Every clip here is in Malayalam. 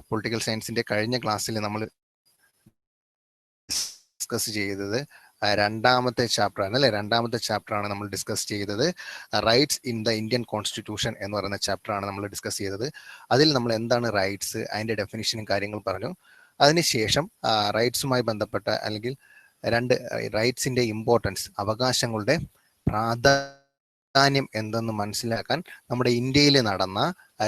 പൊളിറ്റിക്കൽ സയൻസിന്റെ കഴിഞ്ഞ ക്ലാസ്സിൽ നമ്മൾ ഡിസ്കസ് ചെയ്തത് രണ്ടാമത്തെ ചാപ്റ്റർ ആണ് അല്ലെ. രണ്ടാമത്തെ ചാപ്റ്റർ ആണ് നമ്മൾ ഡിസ്കസ് ചെയ്തത്. Rights in the Indian constitution എന്ന് പറയുന്ന ചാപ്റ്റർ ആണ് നമ്മൾ ഡിസ്കസ് ചെയ്തത്. അതിൽ നമ്മൾ എന്താണ് റൈറ്റ്സ്, അതിന്റെ ഡെഫിനിഷനും കാര്യങ്ങൾ പറഞ്ഞു. അതിനുശേഷം റൈറ്റ്സുമായി ബന്ധപ്പെട്ട അല്ലെങ്കിൽ രണ്ട് റൈറ്റ്സിന്റെ ഇമ്പോർട്ടൻസ്, അവകാശങ്ങളുടെ പ്രാധാന്യം എന്തെന്ന് മനസ്സിലാക്കാൻ നമ്മുടെ ഇന്ത്യയിൽ നടന്ന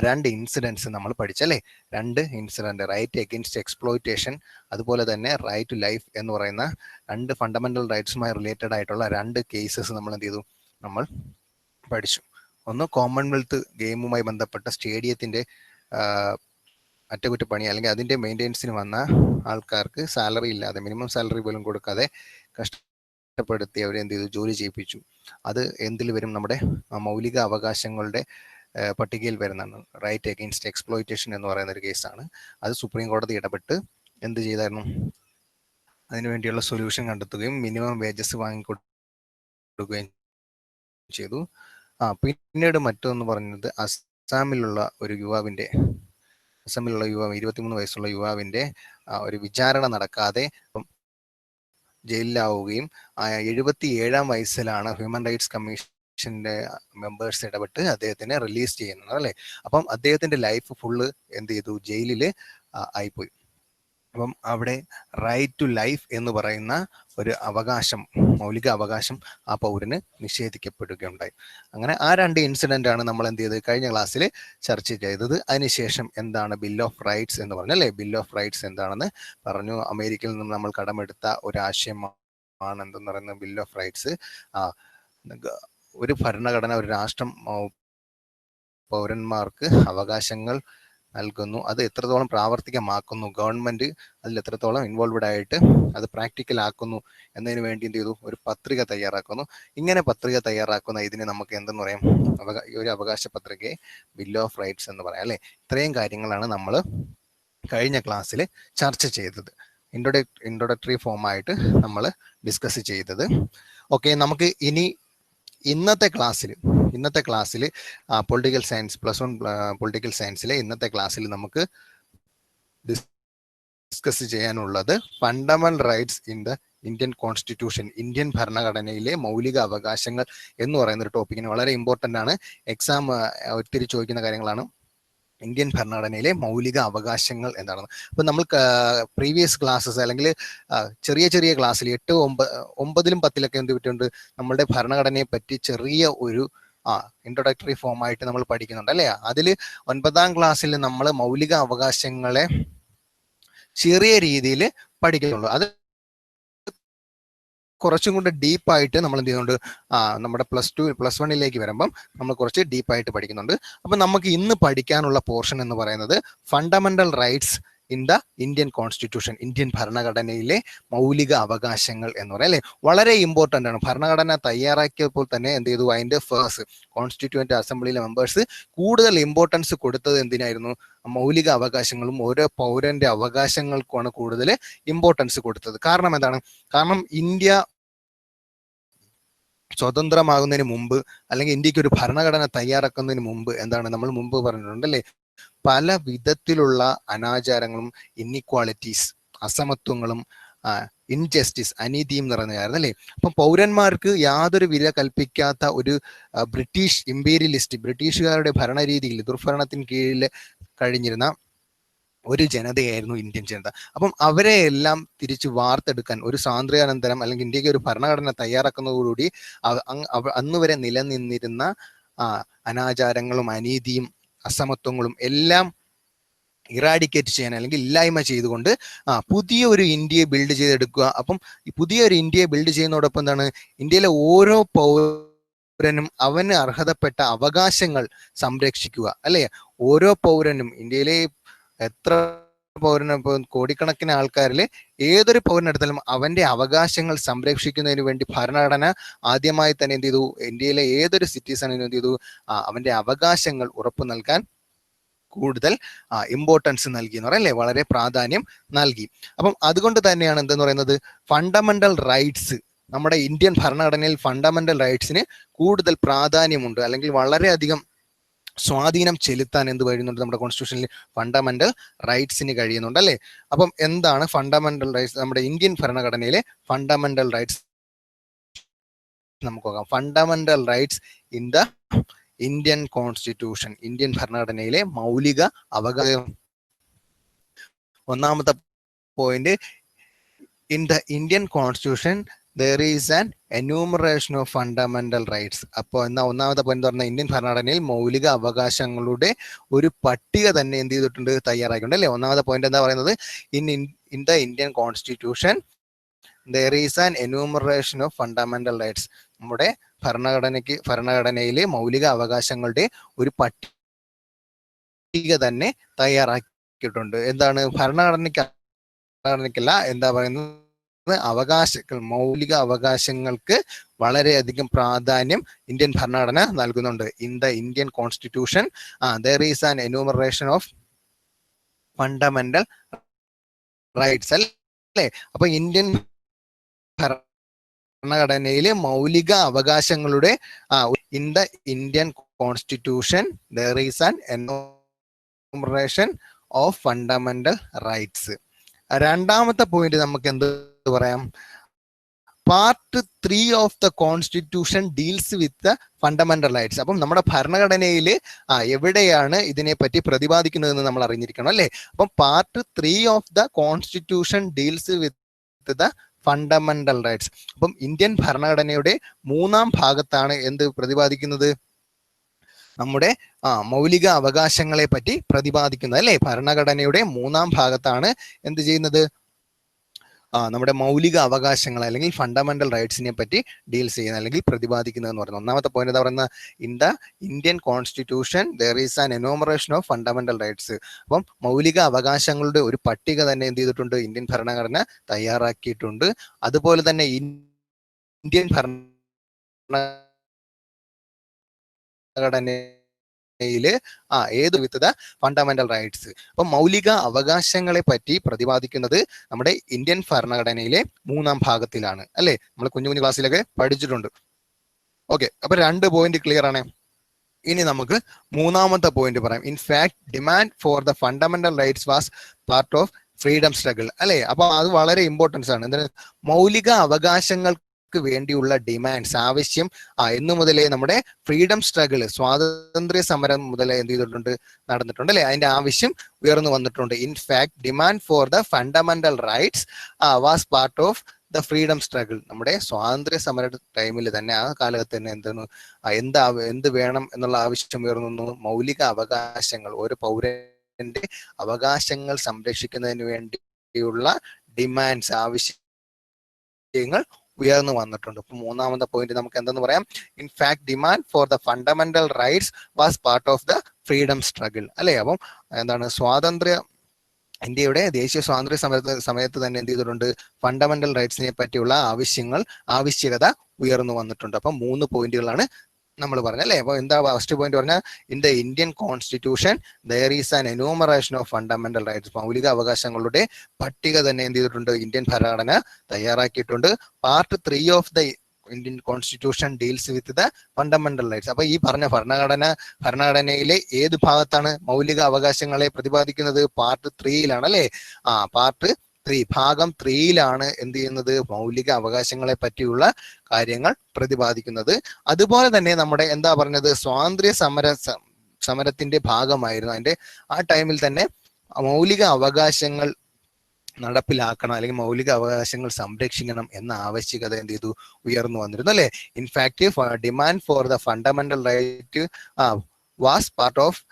രണ്ട് ഇൻസിഡൻസ് നമ്മൾ പഠിച്ചല്ലേ. രണ്ട് ഇൻസിഡന്റ്, റൈറ്റ് എഗെയിൻസ്റ്റ് എക്സ്പ്ലോയിറ്റേഷൻ, അതുപോലെ തന്നെ റൈറ്റ് ടു ലൈഫ് എന്ന് പറയുന്ന രണ്ട് ഫണ്ടമെന്റൽ റൈറ്റ്സുമായി റിലേറ്റഡ് ആയിട്ടുള്ള രണ്ട് കേസസ് നമ്മൾ എന്ത് ചെയ്തു, നമ്മൾ പഠിച്ചു. ഒന്ന് കോമൺവെൽത്ത് ഗെയിമുമായി ബന്ധപ്പെട്ട സ്റ്റേഡിയത്തിന്റെ അറ്റകുറ്റപ്പണി അല്ലെങ്കിൽ അതിന്റെ മെയിൻ്റെനൻസിന് വന്ന ആൾക്കാർക്ക് സാലറി ഇല്ലാതെ, മിനിമം സാലറി പോലും കൊടുക്കാതെ കഷ്ടപ്പെടുത്തി അവരെ എന്ത് ചെയ്തു, ജോലി ചെയ്യിപ്പിച്ചു. അത് എന്തിൽ വരും, നമ്മുടെ മൗലിക അവകാശങ്ങളുടെ പട്ടികയിൽ വരുന്നതാണ്. റൈറ്റ് എഗെയിൻസ്റ്റ് എക്സ്പ്ലോയിറ്റേഷൻ എന്ന് പറയുന്ന ഒരു കേസാണ്. അത് സുപ്രീം കോടതി ഇടപെട്ട് എന്ത് ചെയ്തായിരുന്നു, അതിനുവേണ്ടിയുള്ള സൊല്യൂഷൻ കണ്ടെത്തുകയും മിനിമം വേജസ് വാങ്ങിക്കൊടുക്കുകയും ചെയ്തു. പിന്നീട് മറ്റൊന്ന് പറഞ്ഞത് അസ്സാമിലുള്ള യുവാവ്, 23 വയസ്സുള്ള യുവാവിന്റെ ഒരു വിചാരണ നടക്കാതെ ജയിലിലാവുകയും 77-ാം വയസ്സിലാണ് ഹ്യൂമൻ റൈറ്റ്സ് കമ്മീഷന്റെ മെമ്പേഴ്സ് ഇടപെട്ട് അദ്ദേഹത്തിനെ റിലീസ് ചെയ്യുന്നത് അല്ലേ. അപ്പം അദ്ദേഹത്തിന്റെ ലൈഫ് ഫുള്ള് എന്ത് ചെയ്തു, ജയിലിൽ ആയിപ്പോയി. അപ്പം അവിടെ റൈറ്റ് ടു ലൈഫ് എന്ന് പറയുന്ന ഒരു അവകാശം, മൗലിക അവകാശം ആ പൗരന് നിഷേധിക്കപ്പെടുകയുണ്ടായി. അങ്ങനെ ആ രണ്ട് ഇൻസിഡന്റ് ആണ് നമ്മൾ എന്ത് ചെയ്തത്, കഴിഞ്ഞ ക്ലാസ്സിൽ ചർച്ച ചെയ്തത്. അതിനുശേഷം എന്താണ് ബിൽ ഓഫ് റൈറ്റ്സ് എന്ന് പറഞ്ഞു അല്ലേ. ബിൽ ഓഫ് റൈറ്റ്സ് എന്താണെന്ന് പറഞ്ഞു. അമേരിക്കയിൽ നിന്ന് നമ്മൾ കടമെടുത്ത ഒരു ആശയമാണ് എന്തെന്ന് പറയുന്നത് ബിൽ ഓഫ് റൈറ്റ്സ്. ഒരു ഭരണഘടന, ഒരു രാഷ്ട്രം പൗരന്മാർക്ക് അവകാശങ്ങൾ നൽകുന്നു. അത് എത്രത്തോളം പ്രാവർത്തികമാക്കുന്നു, ഗവൺമെന്റ് അതിൽ എത്രത്തോളം ഇൻവോൾവഡ് ആയിട്ട് അത് പ്രാക്ടിക്കൽ ആക്കുന്നു എന്നതിന് വേണ്ടി എന്ത് ചെയ്തു, ഒരു പത്രിക തയ്യാറാക്കുന്നു. ഇങ്ങനെ പത്രിക തയ്യാറാക്കുന്ന ഇതിന് നമുക്ക് എന്തെന്ന് പറയാം, ഒരു അവകാശ പത്രികയെ ബിൽ ഓഫ് റൈറ്റ്സ് എന്ന് പറയാം അല്ലെ. ഇത്രയും കാര്യങ്ങളാണ് നമ്മൾ കഴിഞ്ഞ ക്ലാസ്സിൽ ചർച്ച ചെയ്തത്, ഇൻട്രൊഡക്ടറി ഫോമായിട്ട് നമ്മൾ ഡിസ്കസ് ചെയ്തത്. ഓക്കെ, നമുക്ക് ഇനി ഇന്നത്തെ ക്ലാസ്സിൽ പൊളിറ്റിക്കൽ സയൻസ് +1 പൊളിറ്റിക്കൽ സയൻസിലെ ഇന്നത്തെ ക്ലാസ്സിൽ നമുക്ക് ഡിസ്കസ് ചെയ്യാനുള്ളത് fundamental rights in the Indian constitution, Indian ഭരണഘടനയിലെ മൗലിക അവകാശങ്ങൾ എന്ന് പറയുന്ന ഒരു ടോപ്പിക്കിന് വളരെ ഇമ്പോർട്ടൻ്റ് ആണ്. എക്സാം ഒത്തിരി ചോദിക്കുന്ന കാര്യങ്ങളാണ്. ഇന്ത്യൻ ഭരണഘടനയിലെ മൗലിക അവകാശങ്ങൾ എന്താണെന്ന്. അപ്പൊ നമ്മൾ പ്രീവിയസ് ക്ലാസ്സസ് അല്ലെങ്കിൽ ചെറിയ ചെറിയ ക്ലാസ്സിൽ 8, 9, 10 എന്ത് പറ്റുന്നുണ്ട്, നമ്മളുടെ ഭരണഘടനയെ പറ്റി ചെറിയ ഒരു ഇൻട്രൊഡക്ടറി ഫോമായിട്ട് നമ്മൾ പഠിക്കുന്നുണ്ട് അല്ലേ. അതിൽ 9ാം ക്ലാസ്സിൽ നമ്മൾ മൗലിക അവകാശങ്ങളെ ചെറിയ രീതിയിൽ പഠിക്കുന്നുള്ളൂ. അത് കുറച്ചും കൂടെ ഡീപ്പായിട്ട് നമ്മൾ എന്ത് ചെയ്യുന്നുണ്ട്, നമ്മുടെ +1 വരുമ്പം നമ്മൾ കുറച്ച് ഡീപ്പായിട്ട് പഠിക്കുന്നുണ്ട്. അപ്പം നമുക്ക് ഇന്ന് പഠിക്കാനുള്ള പോർഷൻ എന്ന് പറയുന്നത് fundamental rights in the Indian constitution, Indian ഭരണഘടനയിലെ മൗലിക അവകാശങ്ങൾ എന്ന് പറയാം അല്ലെ. വളരെ ഇമ്പോർട്ടൻ്റ് ആണ്. ഭരണഘടന തയ്യാറാക്കിയപ്പോൾ തന്നെ എന്ത് ചെയ്തു, അതിന്റെ കോൺസ്റ്റിറ്റ്യൂവന്റ് അസംബ്ലിയിലെ മെമ്പേഴ്സ് കൂടുതൽ ഇമ്പോർട്ടൻസ് കൊടുത്തത് എന്തിനായിരുന്നു, മൗലിക അവകാശങ്ങളും ഓരോ പൗരന്റെ അവകാശങ്ങൾക്കുമാണ് കൂടുതൽ ഇമ്പോർട്ടൻസ് കൊടുത്തത്. കാരണം എന്താണ്, കാരണം ഇന്ത്യ സ്വതന്ത്രമാകുന്നതിന് മുമ്പ് അല്ലെങ്കിൽ ഇന്ത്യക്ക് ഒരു ഭരണഘടന തയ്യാറാക്കുന്നതിന് മുമ്പ് എന്താണ്, നമ്മൾ മുമ്പ് പറഞ്ഞിട്ടുണ്ട് അല്ലേ, പല വിധത്തിലുള്ള അനാചാരങ്ങളും, ഇന്നിക്വാളിറ്റീസ്, അസമത്വങ്ങളും, ഇൻജസ്റ്റിസ്, അനീതിയും നിറഞ്ഞായിരുന്നു അല്ലേ. അപ്പം പൗരന്മാർക്ക് യാതൊരു വില കൽപ്പിക്കാത്ത ഒരു ബ്രിട്ടീഷ് ഇമ്പീരിയലിസ്റ്റ്, ബ്രിട്ടീഷുകാരുടെ ഭരണരീതിയിൽ ദുർഭരണത്തിന് കീഴിൽ കഴിഞ്ഞിരുന്ന ഒരു ജനതയായിരുന്നു ഇന്ത്യൻ ജനത. അപ്പം അവരെ എല്ലാം തിരിച്ച് വാർത്തെടുക്കാൻ ഒരു സ്വാതന്ത്ര്യാനന്തരം അല്ലെങ്കിൽ ഇന്ത്യക്ക് ഒരു ഭരണഘടന തയ്യാറാക്കുന്നതോടുകൂടി അന്ന് വരെ നിലനിന്നിരുന്ന അനാചാരങ്ങളും അനീതിയും അസമത്വങ്ങളും എല്ലാം ഇറാഡിക്കേറ്റ് ചെയ്യാൻ അല്ലെങ്കിൽ ഇല്ലായ്മ ചെയ്തുകൊണ്ട് പുതിയ ഒരു ഇന്ത്യയെ ബിൽഡ് ചെയ്തെടുക്കുക. അപ്പം പുതിയ ഒരു ഇന്ത്യയെ ബിൽഡ് ചെയ്യുന്നതോടൊപ്പം എന്താണ്, ഇന്ത്യയിലെ ഓരോ പൗരനും അവന് അർഹതപ്പെട്ട അവകാശങ്ങൾ സംരക്ഷിക്കുക അല്ലെ. ഓരോ പൗരനും, ഇന്ത്യയിലെ എത്ര പൗരനും, ഇപ്പോൾ കോടിക്കണക്കിന് ആൾക്കാരിൽ ഏതൊരു പൗരനെടുത്താലും അവന്റെ അവകാശങ്ങൾ സംരക്ഷിക്കുന്നതിന് വേണ്ടി ഭരണഘടന ആദ്യമായി തന്നെ എന്ത് ചെയ്തു, ഇന്ത്യയിലെ ഏതൊരു സിറ്റിസണിനും എന്ത് ചെയ്തു, അവന്റെ അവകാശങ്ങൾ ഉറപ്പു നൽകാൻ കൂടുതൽ ഇമ്പോർട്ടൻസ് നൽകി എന്ന് പറയല്ലേ, വളരെ പ്രാധാന്യം നൽകി. അപ്പം അതുകൊണ്ട് തന്നെയാണ് എന്തെന്ന് പറയുന്നത്, ഫണ്ടമെന്റൽ റൈറ്റ്സ്, നമ്മുടെ ഇന്ത്യൻ ഭരണഘടനയിൽ ഫണ്ടമെന്റൽ റൈറ്റ്സിന് കൂടുതൽ പ്രാധാന്യമുണ്ട് അല്ലെങ്കിൽ വളരെയധികം സ്വാധീനം ചെലുത്താൻ എന്ത് കഴിയുന്നുണ്ട്? നമ്മുടെ കോൺസ്റ്റിറ്റ്യൂഷനിൽ ഫണ്ടമെന്റൽ റൈറ്റ്സിന് കഴിയുന്നുണ്ട് അല്ലേ? അപ്പം എന്താണ് ഫണ്ടമെന്റൽ റൈറ്റ്സ്? നമ്മുടെ ഇന്ത്യൻ ഭരണഘടനയിലെ ഫണ്ടമെന്റൽ റൈറ്റ്സ് നമുക്ക് നോക്കാം. Fundamental rights in the Indian constitution, Indian ഭരണഘടനയിലെ മൗലിക അവകാശം. ഒന്നാമത്തെ point, in the Indian constitution there is an enumeration of fundamental rights. അപ്പോൾ എന്നാ ഒന്നാമത്തെ പോയിന്റ് പറഞ്ഞാൽ ഇന്ത്യൻ ഭരണഘടനയിൽ മൗലിക അവകാശങ്ങളുടെ ഒരു പട്ടിക തന്നെ എന്ത് ചെയ്തിട്ടുണ്ട്? തയ്യാറാക്കിയിട്ടുണ്ട് അല്ലേ? ഒന്നാമത്തെ പോയിന്റ് എന്താ പറയുന്നത്? In the Indian constitution there is an enumeration of fundamental rights. നമ്മുടെ ഭരണഘടനയിലെ മൗലിക അവകാശങ്ങളുടെ ഒരു പട്ടിക തന്നെ തയ്യാറാക്കിയിട്ടുണ്ട്. എന്താണ്? ഭരണഘടനയ്ക്കല്ല, എന്താ പറയുന്നത്? അവകാശങ്ങൾ, മൗലിക അവകാശങ്ങൾക്ക് വളരെയധികം പ്രാധാന്യം ഇന്ത്യൻ ഭരണഘടന നൽകുന്നുണ്ട്. In the Indian constitution there is an enumeration of fundamental rights അല്ലേ? അപ്പൊ ഇന്ത്യൻ ഭരണഘടനയിലെ മൗലിക അവകാശങ്ങളുടെ in the Indian constitution there is an enumeration of fundamental rights. രണ്ടാമത്തെ പോയിന്റ് നമുക്ക് എന്ത് പറയാം? Part 3 of the constitution deals with fundamental rights. അപ്പം നമ്മുടെ ഭരണഘടനയിൽ എവിടെയാണ് ഇതിനെപ്പറ്റി പ്രതിപാദിക്കുന്നതെന്ന് നമ്മൾ അറിഞ്ഞിരിക്കണം അല്ലേ? അപ്പം part 3 of the constitution deals with the fundamental rights. അപ്പം ഇന്ത്യൻ ഭരണഘടനയുടെ 3-ാം ഭാഗത്താണ് എന്ത് പ്രതിപാദിക്കുന്നത്? നമ്മുടെ മൗലിക അവകാശങ്ങളെ പറ്റി പ്രതിപാദിക്കുന്നത് അല്ലേ? ഭരണഘടനയുടെ 3-ാം ഭാഗത്താണ് എന്ത് ചെയ്യുന്നത്? നമ്മുടെ മൗലിക അവകാശങ്ങൾ അല്ലെങ്കിൽ ഫണ്ടമെന്റൽ റൈറ്റ്സിനെ പറ്റി ഡീൽസ് ചെയ്യുന്നത് അല്ലെങ്കിൽ പ്രതിപാദിക്കുന്നത് എന്ന് പറയുന്നത്. ഒന്നാമത്തെ പോയിന്റ് എന്താ പറയുന്നത്? In the Indian constitution there is an enumeration of fundamental rights. അപ്പം മൗലിക അവകാശങ്ങളുടെ ഒരു പട്ടിക തന്നെ എന്ത് ചെയ്തിട്ടുണ്ട്? ഇന്ത്യൻ ഭരണഘടന തയ്യാറാക്കിയിട്ടുണ്ട്. അതുപോലെ തന്നെ ഇന്ത്യൻ ഭരണഘടനയില് ഏത് വിത്ത് ദ ഫണ്ടമെന്റൽ റൈറ്റ്സ്. അപ്പൊ മൗലിക അവകാശങ്ങളെ പറ്റി പ്രതിപാദിക്കുന്നത് നമ്മുടെ ഇന്ത്യൻ ഭരണഘടനയിലെ 3-ാം ഭാഗത്തിലാണ് അല്ലെ? നമ്മൾ കുഞ്ഞു ക്ലാസ്സിലൊക്കെ പഠിച്ചിട്ടുണ്ട്. ഓക്കെ, അപ്പൊ 2 പോയിന്റ് ക്ലിയർ ആണ്. ഇനി നമുക്ക് 3-ാമത്തെ പോയിന്റ് പറയാം. In fact demand for the fundamental rights was part of freedom struggle അല്ലെ? അപ്പൊ അത് വളരെ ഇമ്പോർട്ടൻസ് ആണ്. എന്താണ്? മൗലിക അവകാശങ്ങൾ വേണ്ടിയുള്ള ഡിമാൻഡ്സ്, ആവശ്യം എന്നു മുതലേ നമ്മുടെ ഫ്രീഡം സ്ട്രഗിൾ, സ്വാതന്ത്ര്യ സമരം മുതലേ എന്ത് ചെയ്തിട്ടുണ്ട്? നടന്നിട്ടുണ്ട് അല്ലെ? അതിന്റെ ആവശ്യം ഉയർന്നു വന്നിട്ടുണ്ട്. In fact demand for the fundamental rights was part of the freedom struggle. നമ്മുടെ സ്വാതന്ത്ര്യ സമര ടൈമിൽ തന്നെ, ആ കാലത്ത് തന്നെ എന്ത് വേണം എന്നുള്ള ആവശ്യം ഉയർന്നു. മൗലിക അവകാശങ്ങൾ, ഒരു പൗരന്റെ അവകാശങ്ങൾ സംരക്ഷിക്കുന്നതിന് വേണ്ടിയുള്ള ഡിമാൻഡ്സ്, ആവശ്യങ്ങൾ ഉയർന്നു വന്നിട്ടുണ്ട്. ഇപ്പൊ 3-ാമത്തെ പോയിന്റ് നമുക്ക് എന്തെന്ന് പറയാം? In fact demand for the fundamental rights was part of the freedom struggle അല്ലെ? അപ്പം എന്താണ്? ഇന്ത്യയുടെ ദേശീയ സ്വാതന്ത്ര്യ സമയത്ത് തന്നെ എന്ത് ചെയ്തിട്ടുണ്ട്? ഫണ്ടമെന്റൽ റൈറ്റ്സിനെ പറ്റിയുള്ള ആവശ്യകത ഉയർന്നു വന്നിട്ടുണ്ട്. അപ്പം 3 പോയിന്റുകളാണ് നമ്മൾ പറഞ്ഞല്ലേ? അപ്പൊ എന്താ ഫസ്റ്റ് പോയിന്റ് പറഞ്ഞാൽ? In the Indian constitution there is an enumeration of fundamental rights. മൗലിക അവകാശങ്ങളുടെ പട്ടിക തന്നെ എന്ത് ചെയ്തിട്ടുണ്ട്? ഇന്ത്യൻ ഭരണഘടന തയ്യാറാക്കിയിട്ടുണ്ട്. Part 3 of the Indian constitution deals with the fundamental rights. അപ്പൊ ഈ പറഞ്ഞ ഭരണഘടനയിലെ ഏത് ഭാഗത്താണ് മൗലിക അവകാശങ്ങളെ പ്രതിപാദിക്കുന്നത്? പാർട്ട് 3-യിലാണ് അല്ലെ? പാർട്ട് 3, ഭാഗം 3-യിലാണ് എന്ത് ചെയ്യുന്നത്? മൗലിക അവകാശങ്ങളെ പറ്റിയുള്ള കാര്യങ്ങൾ പ്രതിപാദിക്കുന്നത്. അതുപോലെ തന്നെ നമ്മുടെ എന്താ പറഞ്ഞത്? സ്വാതന്ത്ര്യ സമരത്തിന്റെ ഭാഗമായിരുന്നു. അതിന്റെ ആ ടൈമിൽ തന്നെ മൗലിക അവകാശങ്ങൾ നടപ്പിലാക്കണം അല്ലെങ്കിൽ മൗലിക അവകാശങ്ങൾ സംരക്ഷിക്കണം എന്ന ആവശ്യകത എന്ത് ചെയ്തു? ഉയർന്നു വന്നിരുന്നു അല്ലെ? In fact demand for the fundamental right was part of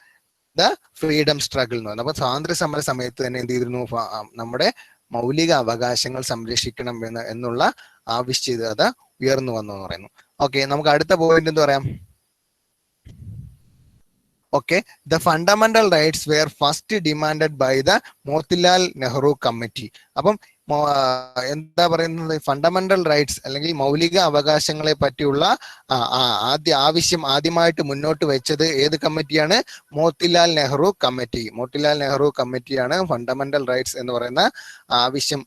the freedom struggle എന്ന് പറയുന്നത്. അപ്പൊ സ്വാതന്ത്ര്യ സമര സമയത്ത് തന്നെ എന്ത് ചെയ്തിരുന്നു? നമ്മുടെ മൗലിക അവകാശങ്ങൾ സംരക്ഷിക്കണം എന്നുള്ള ആവശ്യകത ഉയർന്നു വന്നു എന്ന് പറയുന്നു. ഓക്കെ, നമുക്ക് അടുത്ത പോയിന്റ് എന്ത് പറയാം? Okay, the fundamental rights were first demanded by the Motilal Nehru committee. അപ്പം എന്താ പറയുന്നത്? ഫണ്ടമെന്റൽ റൈറ്റ്സ് അല്ലെങ്കിൽ മൗലിക അവകാശങ്ങളെ പറ്റിയുള്ള ആദ്യമായിട്ട് മുന്നോട്ട് വെച്ചത് ഏത് കമ്മിറ്റിയാണ്? മോത്തിലാൽ നെഹ്റു കമ്മിറ്റി. മോത്തിലാൽ നെഹ്റു കമ്മിറ്റിയാണ് ഫണ്ടമെന്റൽ റൈറ്റ്സ് എന്ന് പറയുന്ന ആവശ്യം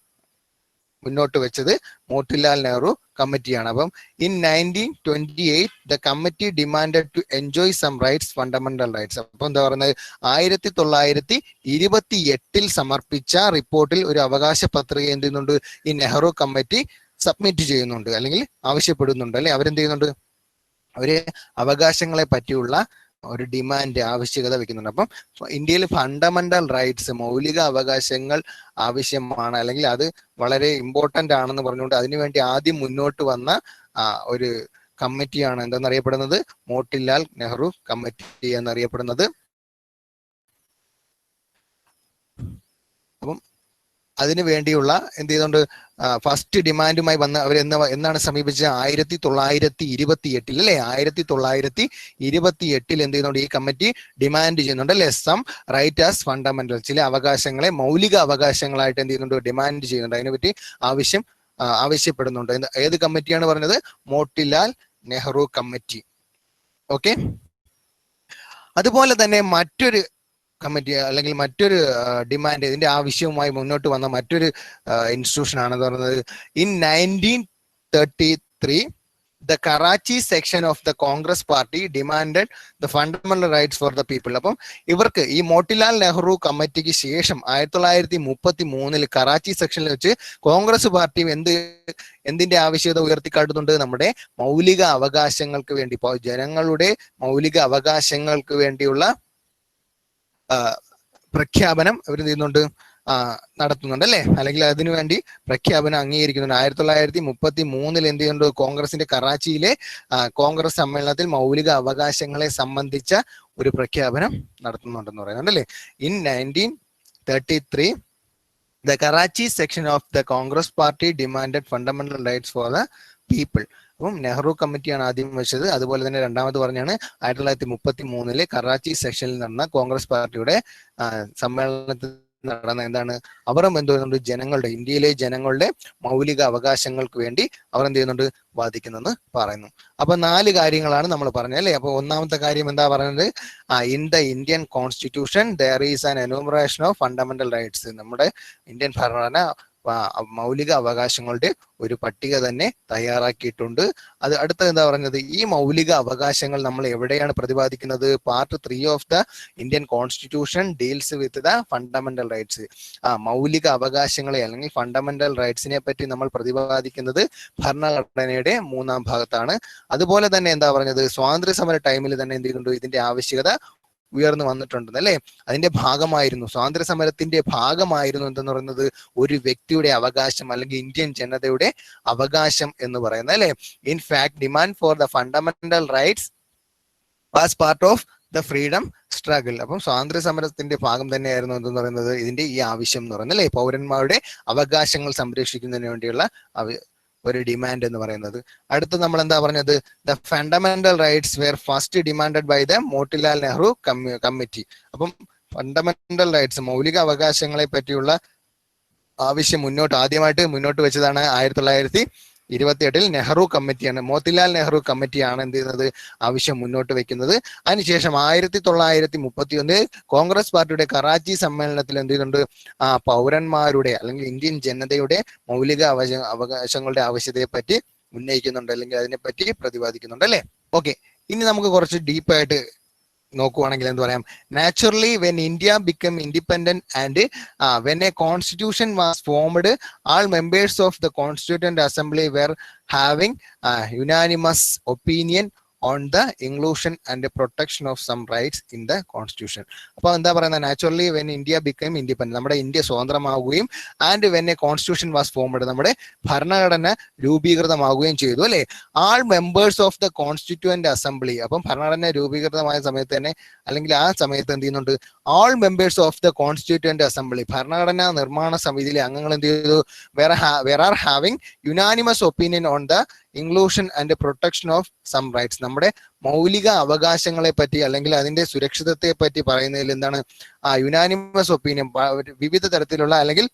മുന്നോട്ട് വെച്ചത് മോട്ടിലാൽ നെഹ്റു കമ്മിറ്റിയാണ്. അപ്പം in 1928 the committee demanded to enjoy some rights, fundamental rights. അപ്പൊ എന്താ പറയുന്നത്, 1928 സമർപ്പിച്ച റിപ്പോർട്ടിൽ ഒരു അവകാശ പത്രിക എന്ത് ചെയ്യുന്നുണ്ട്, ഈ നെഹ്റു കമ്മിറ്റി സബ്മിറ്റ് ചെയ്യുന്നുണ്ട്, അല്ലെങ്കിൽ ആവശ്യപ്പെടുന്നുണ്ട്, അല്ലെ അവരെന്ത് ചെയ്യുന്നുണ്ട്, അവര് അവകാശങ്ങളെ പറ്റിയുള്ള ഒരു ഡിമാൻഡ്, ആവശ്യകത വെക്കുന്നുണ്ട്. അപ്പം ഇന്ത്യയിൽ ഫണ്ടമെന്റൽ റൈറ്റ്സ്, മൗലിക അവകാശങ്ങൾ ആവശ്യമാണ്, അല്ലെങ്കിൽ അത് വളരെ ഇമ്പോർട്ടന്റ് ആണെന്ന് പറഞ്ഞുകൊണ്ട് അതിനുവേണ്ടി ആദ്യം മുന്നോട്ട് വന്ന ഒരു കമ്മിറ്റിയാണ് എന്തെന്നറിയപ്പെടുന്നത്, മോട്ടിലാൽ നെഹ്റു കമ്മിറ്റി എന്നറിയപ്പെടുന്നത്. അപ്പം അതിനു വേണ്ടിയുള്ള എന്ത് ചെയ്തുകൊണ്ട് ഫസ്റ്റ് ഡിമാൻഡുമായി വന്ന് അവർ എന്നാണ് സമീപിച്ചത്, 1928 അല്ലെ, 1928 എന്ത് ചെയ്യുന്നുണ്ട്, ഈ കമ്മിറ്റി ഡിമാൻഡ് ചെയ്യുന്നുണ്ട്, അല്ലെ, സം റൈറ്റ് ആസ് ഫണ്ടമെന്റൽ, ചില അവകാശങ്ങളെ മൗലിക അവകാശങ്ങളായിട്ട് എന്ത് ചെയ്യുന്നുണ്ട്, ഡിമാൻഡ് ചെയ്യുന്നുണ്ട്, അതിനെപ്പറ്റി ആവശ്യപ്പെടുന്നുണ്ട്. ഏത് കമ്മിറ്റിയാണ് പറഞ്ഞത്, മോട്ടിലാൽ നെഹ്റു കമ്മിറ്റി. ഓക്കെ, അതുപോലെ തന്നെ മറ്റൊരു കമ്മിറ്റി അല്ലെങ്കിൽ മറ്റൊരു ഡിമാൻഡ്, ഇതിന്റെ ആവശ്യവുമായി മുന്നോട്ട് വന്ന മറ്റൊരു ഇൻസ്റ്റിറ്റ്യൂഷൻ ആണെന്ന് പറയുന്നത്, in 1933 the Karachi section of the Congress party demanded the fundamental rights for the people. അപ്പം ഇവർക്ക് ഈ മോട്ടിലാൽ നെഹ്റു കമ്മിറ്റിക്ക് ശേഷം 1933 കറാച്ചി സെക്ഷനിൽ വെച്ച് കോൺഗ്രസ് പാർട്ടി എന്തിന്റെ ആവശ്യകത ഉയർത്തിക്കാട്ടുന്നുണ്ട്, നമ്മുടെ മൗലിക അവകാശങ്ങൾക്ക് വേണ്ടി, ജനങ്ങളുടെ മൗലിക അവകാശങ്ങൾക്ക് വേണ്ടിയുള്ള പ്രഖ്യാപനം അവർ ചെയ്യുന്നുണ്ട്, നടത്തുന്നുണ്ട്, അല്ലെ, അല്ലെങ്കിൽ അതിനുവേണ്ടി പ്രഖ്യാപനം അംഗീകരിക്കുന്നുണ്ട്. 1933 എന്ത് ചെയ്യുന്നുണ്ട്, കോൺഗ്രസിന്റെ കറാച്ചിയിലെ കോൺഗ്രസ് സമ്മേളനത്തിൽ മൗലിക അവകാശങ്ങളെ സംബന്ധിച്ച ഒരു പ്രഖ്യാപനം നടത്തുന്നുണ്ടെന്ന് പറയുന്നുണ്ട്, അല്ലെ. In 1933 the Karachi section of the Congress party demanded fundamental rights for the people. അപ്പം നെഹ്റു കമ്മിറ്റിയാണ് ആദ്യം വെച്ചത്. അതുപോലെ തന്നെ രണ്ടാമത് പറഞ്ഞാണ് 1933 കറാച്ചി സെക്ഷനിൽ നടന്ന കോൺഗ്രസ് പാർട്ടിയുടെ സമ്മേളനത്തിൽ നടന്ന എന്താണ്, അവർ എന്ത് ചെയ്യുന്നുണ്ട്, ജനങ്ങളുടെ, ഇന്ത്യയിലെ ജനങ്ങളുടെ മൗലിക അവകാശങ്ങൾക്ക് വേണ്ടി അവർ എന്ത് ചെയ്യുന്നുണ്ട്, വാദിക്കുന്നെന്ന് പറയുന്നു. അപ്പൊ 4 കാര്യങ്ങളാണ് നമ്മൾ പറഞ്ഞത്, അല്ലെ. അപ്പൊ ഒന്നാമത്തെ കാര്യം എന്താ പറയുന്നത്, in the Indian constitution there is an enumeration of fundamental rights. നമ്മുടെ ഇന്ത്യൻ ഭരണഘടന മൗലിക അവകാശങ്ങളുടെ ഒരു പട്ടിക തന്നെ തയ്യാറാക്കിയിട്ടുണ്ട്. അത് അടുത്ത എന്താ പറഞ്ഞത്, ഈ മൗലിക അവകാശങ്ങൾ നമ്മൾ എവിടെയാണ് പ്രതിപാദിക്കുന്നത്, part 3 of the Indian constitution deals with the fundamental rights. മൗലിക അവകാശങ്ങളെ അല്ലെങ്കിൽ ഫണ്ടമെന്റൽ റൈറ്റ്സിനെ പറ്റി നമ്മൾ പ്രതിപാദിക്കുന്നത് ഭരണഘടനയുടെ 3-ാം ഭാഗത്താണ്. അതുപോലെ തന്നെ എന്താ പറഞ്ഞത്, സ്വാതന്ത്ര്യ സമര ടൈമിൽ തന്നെ എന്ത് ചെയ്യുന്നുണ്ട്, ഇതിന്റെ ആവശ്യകത ഉയർന്നു വന്നിട്ടുണ്ട്, അല്ലെ. അതിന്റെ ഭാഗമായിരുന്നു, സ്വാതന്ത്ര്യ സമരത്തിന്റെ ഭാഗമായിരുന്നു എന്തെന്ന് പറയുന്നത്, ഒരു വ്യക്തിയുടെ അവകാശം അല്ലെങ്കിൽ ഇന്ത്യൻ ജനതയുടെ അവകാശം എന്ന് പറയുന്നത്, അല്ലെ. In fact demand for the fundamental rights was part of the freedom struggle. അപ്പം സ്വാതന്ത്ര്യ സമരത്തിന്റെ ഭാഗം തന്നെയായിരുന്നു എന്തെന്ന് പറയുന്നത്, ഇതിന്റെ ഈ ആവശ്യം എന്ന് പറയുന്നത്, അല്ലെ, പൗരന്മാരുടെ അവകാശങ്ങൾ സംരക്ഷിക്കുന്നതിന് വേണ്ടിയുള്ള ഒരു ഡിമാൻഡ് എന്ന് പറയുന്നത്. അടുത്ത് നമ്മൾ എന്താ പറഞ്ഞത്, the fundamental rights were first demanded by the Motilal Nehru committee. അപ്പം ഫണ്ടമെന്റൽ റൈറ്റ്സ്, മൗലിക അവകാശങ്ങളെ പറ്റിയുള്ള ആവശ്യം ആദ്യമായിട്ട് മുന്നോട്ട് വെച്ചതാണ് 1928 നെഹ്റു കമ്മിറ്റിയാണ്, മോത്തിലാൽ നെഹ്റു കമ്മിറ്റിയാണ് എന്ത് ചെയ്യുന്നത്, ആവശ്യം മുന്നോട്ട് വെക്കുന്നത്. അതിനുശേഷം 1931 കോൺഗ്രസ് പാർട്ടിയുടെ കറാച്ചി സമ്മേളനത്തിൽ എന്ത് ചെയ്യുന്നുണ്ട്, പൗരന്മാരുടെ അല്ലെങ്കിൽ ഇന്ത്യൻ ജനതയുടെ മൗലിക അവകാശങ്ങളുടെ ആവശ്യതയെ പറ്റി ഉന്നയിക്കുന്നുണ്ട്, അല്ലെങ്കിൽ അതിനെപ്പറ്റി പ്രതിപാദിക്കുന്നുണ്ട്, അല്ലെ. ഓക്കെ, ഇനി നമുക്ക് കുറച്ച് ഡീപ്പായിട്ട് നോക്കുവാണെങ്കിൽ എന്ത് പറയാം, naturally when India become independent and when a constitution was formed all members of the constituent assembly were having unanimous opinion on the inclusion and the protection of some rights in the constitution. അപ്പോൾ എന്താ പറയുന്നത്, naturally when India become independent, നമ്മുടെ ഇന്ത്യ സ്വതന്ത്രമാവുകയും and when a constitution was formed, നമ്മുടെ ഭരണഘടന രൂപീകൃതമാവുകയും ചെയ്തു, അല്ലെ. All members of the constituent assembly, അപ്പം ഭരണഘടന രൂപീകൃതമായ സമയത്ത് തന്നെ അല്ലെങ്കിൽ ആ സമയത്ത് എന്ത് ചെയ്യുന്നുണ്ട്, all members of the constituent assembly, ഭരണഘടനാ നിർമ്മാണ സമിതിയിലെ അംഗങ്ങൾ എന്ത് ചെയ്തു, where are having unanimous opinion on the inclusion and protection of some rights, നമ്മുടെ മൗലിക അവകാശങ്ങളെ പറ്റി അല്ലെങ്കിൽ അതിന്റെ സുരക്ഷിതത്തെ പറ്റി പറയുന്നതിൽ എന്താണ്, യുനാനിമസ് ഒപ്പീനിയൻ, വിവിധ തരത്തിലുള്ള അല്ലെങ്കിൽ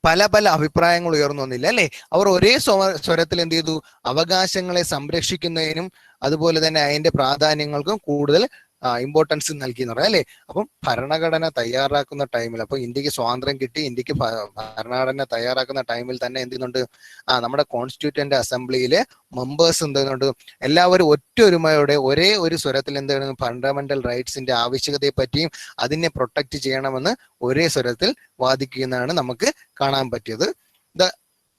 പല അഭിപ്രായങ്ങൾ ഉയർന്നു വന്നില്ല, അല്ലെ. അവർ ഒരേ സ്വരത്തിൽ എന്ത് ചെയ്തു, അവകാശങ്ങളെ സംരക്ഷിക്കുന്നതിനും അതുപോലെ തന്നെ അതിന്റെ പ്രാധാന്യങ്ങൾക്കും കൂടുതൽ ഇമ്പോർട്ടൻസ് നൽകി എന്ന് പറയാം അല്ലേ. അപ്പം ഭരണഘടന തയ്യാറാക്കുന്ന ടൈമിൽ, അപ്പൊ ഇന്ത്യക്ക് സ്വാതന്ത്ര്യം കിട്ടി, ഇന്ത്യക്ക് ഭരണഘടന തയ്യാറാക്കുന്ന ടൈമിൽ തന്നെ എന്ത് ചെയ്യുന്നുണ്ട്, നമ്മുടെ കോൺസ്റ്റിറ്റ്യൂന്റ് അസംബ്ലിയിലെ മെമ്പേഴ്സ് എന്ത് ചെയ്യുന്നുണ്ട്, എല്ലാവരും ഒറ്റൊരുമയോടെ ഒരേ ഒരു സ്വരത്തിൽ എന്താണ് ഫണ്ടമെന്റൽ റൈറ്റ്സിന്റെ ആവശ്യകതയെ പറ്റിയും അതിനെ പ്രൊട്ടക്ട് ചെയ്യണമെന്ന് ഒരേ സ്വരത്തിൽ വാദിക്കുന്നതാണ് നമുക്ക് കാണാൻ പറ്റിയത്.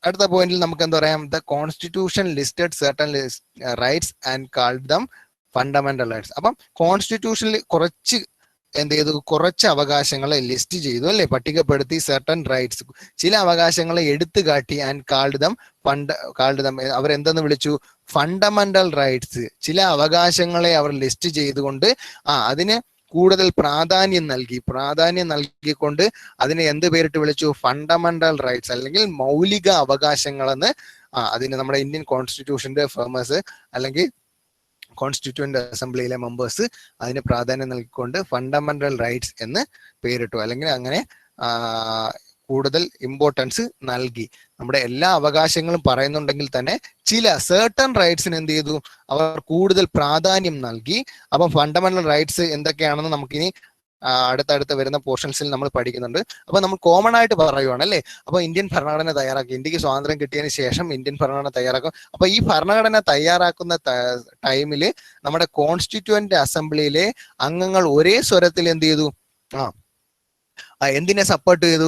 അടുത്ത പോയിന്റിൽ നമുക്ക് എന്താ പറയാം, the constitution listed certain rights and called them fundamental rights. അപ്പം കോൺസ്റ്റിറ്റ്യൂഷനിൽ കുറച്ച് അവകാശങ്ങളെ ലിസ്റ്റ് ചെയ്തു അല്ലെ, പട്ടികപ്പെടുത്തി. സർട്ടൻ റൈറ്റ്സ്, ചില അവകാശങ്ങളെ എടുത്തു കാട്ടി. ആൻഡ് കാൾഡ് ദം അവരെന്തെന്ന് വിളിച്ചു, ഫണ്ടമെന്റൽ റൈറ്റ്സ്. ചില അവകാശങ്ങളെ അവർ ലിസ്റ്റ് ചെയ്തുകൊണ്ട് അതിന് കൂടുതൽ പ്രാധാന്യം നൽകിക്കൊണ്ട് അതിനെ എന്ത് പേരിട്ട് വിളിച്ചു, ഫണ്ടമെന്റൽ റൈറ്റ്സ് അല്ലെങ്കിൽ മൗലിക അവകാശങ്ങളെന്ന്. അതിന് നമ്മുടെ ഇന്ത്യൻ കോൺസ്റ്റിറ്റ്യൂഷന്റെ ഫേമേഴ്സ് അല്ലെങ്കിൽ കോൺസ്റ്റിറ്റ്യൂന്റ് അസംബ്ലിയിലെ മെമ്പേഴ്സ് അതിന് പ്രാധാന്യം നൽകിക്കൊണ്ട് ഫണ്ടമെന്റൽ റൈറ്റ്സ് എന്ന് പേരിട്ടു, അല്ലെങ്കിൽ അങ്ങനെ കൂടുതൽ ഇമ്പോർട്ടൻസ് നൽകി. നമ്മുടെ എല്ലാ അവകാശങ്ങളും പറയുന്നുണ്ടെങ്കിൽ തന്നെ ചില സർട്ടൺ റൈറ്റ്സിന് എന്ത് ചെയ്തു, അവർ കൂടുതൽ പ്രാധാന്യം നൽകി. അപ്പം ഫണ്ടമെന്റൽ റൈറ്റ്സ് എന്തൊക്കെയാണെന്ന് നമുക്കിനി അടുത്തടുത്ത് വരുന്ന പോർഷൻസിൽ നമ്മൾ പഠിക്കുന്നുണ്ട്. അപ്പൊ നമ്മൾ കോമൺ ആയിട്ട് പറയുവാണ് അല്ലേ. അപ്പൊ ഇന്ത്യൻ ഭരണഘടന തയ്യാറാക്കി, ഇന്ത്യക്ക് സ്വാതന്ത്ര്യം കിട്ടിയതിന് ശേഷം ഇന്ത്യൻ ഭരണഘടന തയ്യാറാക്കും. അപ്പൊ ഈ ഭരണഘടന തയ്യാറാക്കുന്ന ടൈമില് നമ്മുടെ കോൺസ്റ്റിറ്റ്യൂന്റ് അസംബ്ലിയിലെ അംഗങ്ങൾ ഒരേ സ്വരത്തിൽ എന്ത് ചെയ്തു, എന്തിനെ സപ്പോർട്ട് ചെയ്തു,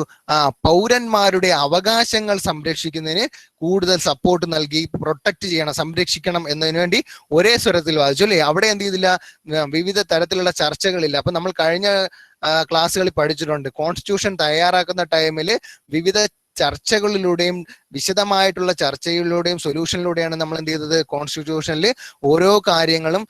പൗരന്മാരുടെ അവകാശങ്ങൾ സംരക്ഷിക്കുന്നതിന് കൂടുതൽ സപ്പോർട്ട് നൽകി, പ്രൊട്ടക്ട് ചെയ്യണം, സംരക്ഷിക്കണം എന്നതിന് വേണ്ടി ഒരേ സ്വരത്തിൽ വാദിച്ചു അല്ലേ. അവിടെ എന്ത് ചെയ്തില്ല, വിവിധ തരത്തിലുള്ള ചർച്ചകളില്ല. അപ്പൊ നമ്മൾ കഴിഞ്ഞ ക്ലാസ്സുകളിൽ പഠിച്ചിട്ടുണ്ട്, കോൺസ്റ്റിറ്റ്യൂഷൻ തയ്യാറാക്കുന്ന ടൈമിൽ വിവിധ ചർച്ചകളിലൂടെയും വിശദമായിട്ടുള്ള ചർച്ചയിലൂടെയും സൊല്യൂഷനിലൂടെയാണ് നമ്മൾ എന്ത് ചെയ്തത്, കോൺസ്റ്റിറ്റ്യൂഷനിൽ ഓരോ കാര്യങ്ങളും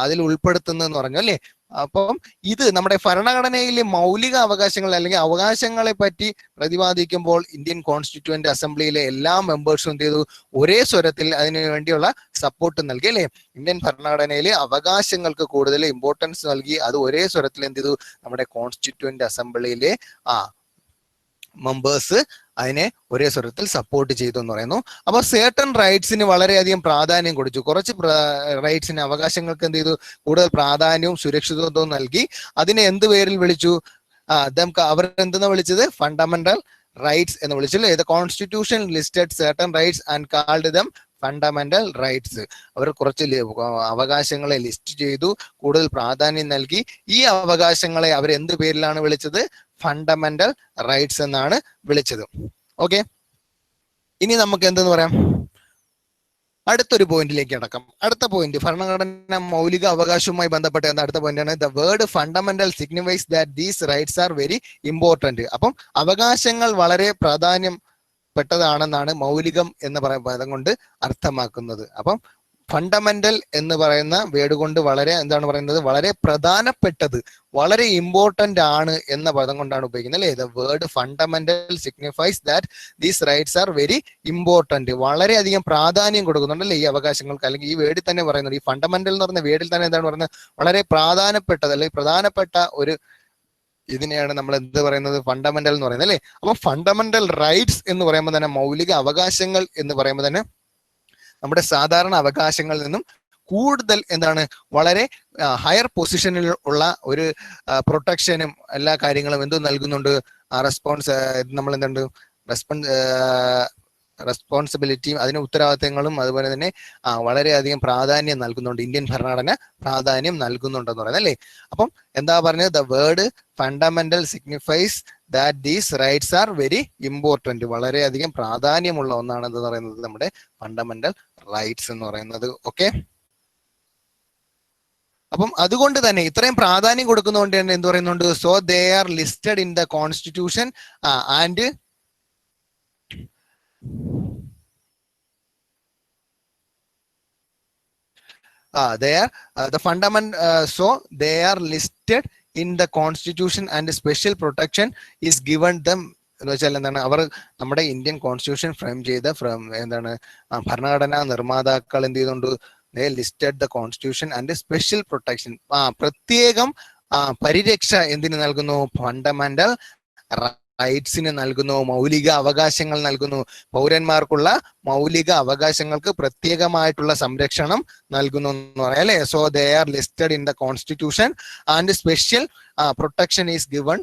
അതിൽ ഉൾപ്പെടുത്തുന്നതെന്ന് പറഞ്ഞു അല്ലേ. അപ്പം ഇത് നമ്മുടെ ഭരണഘടനയിലെ മൗലിക അവകാശങ്ങൾ അല്ലെങ്കിൽ അവകാശങ്ങളെ പറ്റി പ്രതിപാദിക്കുമ്പോൾ ഇന്ത്യൻ കോൺസ്റ്റിറ്റ്യൂന്റ് അസംബ്ലിയിലെ എല്ലാ മെമ്പേഴ്സും എന്ത് ചെയ്തു, ഒരേ സ്വരത്തിൽ അതിനു വേണ്ടിയുള്ള സപ്പോർട്ട് നൽകി അല്ലെ. ഇന്ത്യൻ ഭരണഘടനയിലെ അവകാശങ്ങൾക്ക് കൂടുതൽ ഇമ്പോർട്ടൻസ് നൽകി, അത് ഒരേ സ്വരത്തിൽ എന്ത് ചെയ്തു, നമ്മുടെ കോൺസ്റ്റിറ്റ്യൂന്റ് അസംബ്ലിയിലെ മെമ്പേഴ്സ് അതിനെ ഒരേ സ്വരത്തിൽ സപ്പോർട്ട് ചെയ്തു എന്ന് പറയുന്നു. അപ്പൊ സർട്ടൺ റൈറ്റ്സിന് വളരെയധികം പ്രാധാന്യം കൊടുത്തു. കുറച്ച് റൈറ്റ്സിന്, അവകാശങ്ങൾക്ക് എന്ത് ചെയ്തു, കൂടുതൽ പ്രാധാന്യവും സുരക്ഷിതത്വവും നൽകി. അതിനെ എന്ത് പേരിൽ വിളിച്ചു, അവർ എന്തെന്ന് വിളിച്ചത്, ഫണ്ടമെന്റൽ റൈറ്റ്സ് എന്ന് വിളിച്ചു അല്ലേ. The constitution listed certain rights and called them fundamental rights. അവർ കുറച്ച് അവകാശങ്ങളെ ലിസ്റ്റ് ചെയ്തു, കൂടുതൽ പ്രാധാന്യം നൽകി. ഈ അവകാശങ്ങളെ അവർ എന്ത് പേരിലാണ് വിളിച്ചത്, ഫണ്ടമെന്റൽ റൈറ്റ്സ് എന്നാണ് വിളിച്ചത്. ഓക്കെ, ഇനി നമുക്ക് എന്തെന്ന് പറയാം, അടുത്തൊരു പോയിന്റിലേക്ക് അടക്കം. അടുത്ത പോയിന്റ് ഭരണഘടന മൗലിക അവകാശവുമായി ബന്ധപ്പെട്ട അടുത്ത പോയിന്റാണ്, the word fundamental signifies that these rights are very important. അപ്പം അവകാശങ്ങൾ വളരെ പ്രാധാന്യപ്പെട്ടതാണെന്നാണ് മൗലികം എന്ന് പറയുന്ന പദം കൊണ്ട് അർത്ഥമാക്കുന്നത്. അപ്പം ഫണ്ടമെന്റൽ എന്ന് പറയുന്ന വേർഡ് കൊണ്ട് വളരെ എന്താണ് പറയുന്നത്, വളരെ പ്രധാനപ്പെട്ടത്, വളരെ ഇമ്പോർട്ടന്റ് ആണ് എന്ന പദം കൊണ്ടാണ് ഉപയോഗിക്കുന്നത് അല്ലേ. The word fundamental signifies that these rights are very important. വളരെയധികം പ്രാധാന്യം കൊടുക്കുന്നുണ്ട് അല്ലേ ഈ അവകാശങ്ങൾക്ക്. അല്ലെങ്കിൽ ഈ വേർഡിൽ തന്നെ പറയുന്നുണ്ട്, ഈ ഫണ്ടമെന്റൽ എന്ന് പറയുന്ന വേർഡിൽ തന്നെ എന്താണ് പറയുന്നത്, വളരെ പ്രധാനപ്പെട്ടത് അല്ലെങ്കിൽ പ്രധാനപ്പെട്ട ഒരു ഇതിനെയാണ് നമ്മൾ എന്ത് പറയുന്നത്, ഫണ്ടമെന്റൽ എന്ന് പറയുന്നത് അല്ലേ. അപ്പൊ ഫണ്ടമെന്റൽ റൈറ്റ്സ് എന്ന് പറയുമ്പോൾ തന്നെ, മൗലിക അവകാശങ്ങൾ എന്ന് പറയുമ്പോൾ തന്നെ നമ്മുടെ സാധാരണ അവകാശങ്ങളിൽ നിന്നും കൂടുതൽ എന്താണ്, വളരെ ഹയർ പൊസിഷനിൽ ഉള്ള ഒരു പ്രൊട്ടക്ഷനും എല്ലാ കാര്യങ്ങളും എന്ത് നൽകുന്നുണ്ട്, നമ്മൾ എന്തുണ്ട്, റെസ്പോൺസിബിലിറ്റിയും അതിന് ഉത്തരവാദിത്തങ്ങളും അതുപോലെ തന്നെ വളരെയധികം പ്രാധാന്യം നൽകുന്നുണ്ട്. ഇന്ത്യൻ ഭരണഘടന പ്രാധാന്യം നൽകുന്നുണ്ടെന്ന് പറയുന്നത് അല്ലേ. അപ്പം എന്താ പറഞ്ഞത്, the word fundamental signifies that these rights are very important. വളരെയധികം പ്രാധാന്യമുള്ള ഒന്നാണ് എന്ന് പറയുന്നത് നമ്മുടെ ഫണ്ടമെന്റൽ റൈറ്റ്സ് എന്ന് പറയുന്നത്. ഓക്കെ, അപ്പം അതുകൊണ്ട് തന്നെ ഇത്രയും പ്രാധാന്യം കൊടുക്കുന്നതുകൊണ്ട് തന്നെ എന്ത് പറയുന്നുണ്ട്, so they are listed in the constitution and so they are listed in the constitution and special protection is given them എന്ന് വെച്ചാൽ എന്താണ്, അവർ നമ്മുടെ ഇന്ത്യൻ കോൺസ്റ്റിറ്റ്യൂഷൻ ഫ്രെയിം ചെയ്ത എന്താണ് ഭരണഘടനാ നിർമ്മാതാക്കൾ എന്ത് ചെയ്തുകൊണ്ട്, they listed the constitution and special protection, പ്രത്യേകം പരിരക്ഷ എന്തിനു നൽകുന്നു, ഫണ്ടമെന്റൽ റൈറ്റ്സിന് നൽകുന്നു, മൗലിക അവകാശങ്ങൾ നൽകുന്നു. പൗരന്മാർക്കുള്ള മൗലിക അവകാശങ്ങൾക്ക് പ്രത്യേകമായിട്ടുള്ള സംരക്ഷണം നൽകുന്നു എന്ന് പറയാം അല്ലെ. So they are listed in the constitution and special protection is given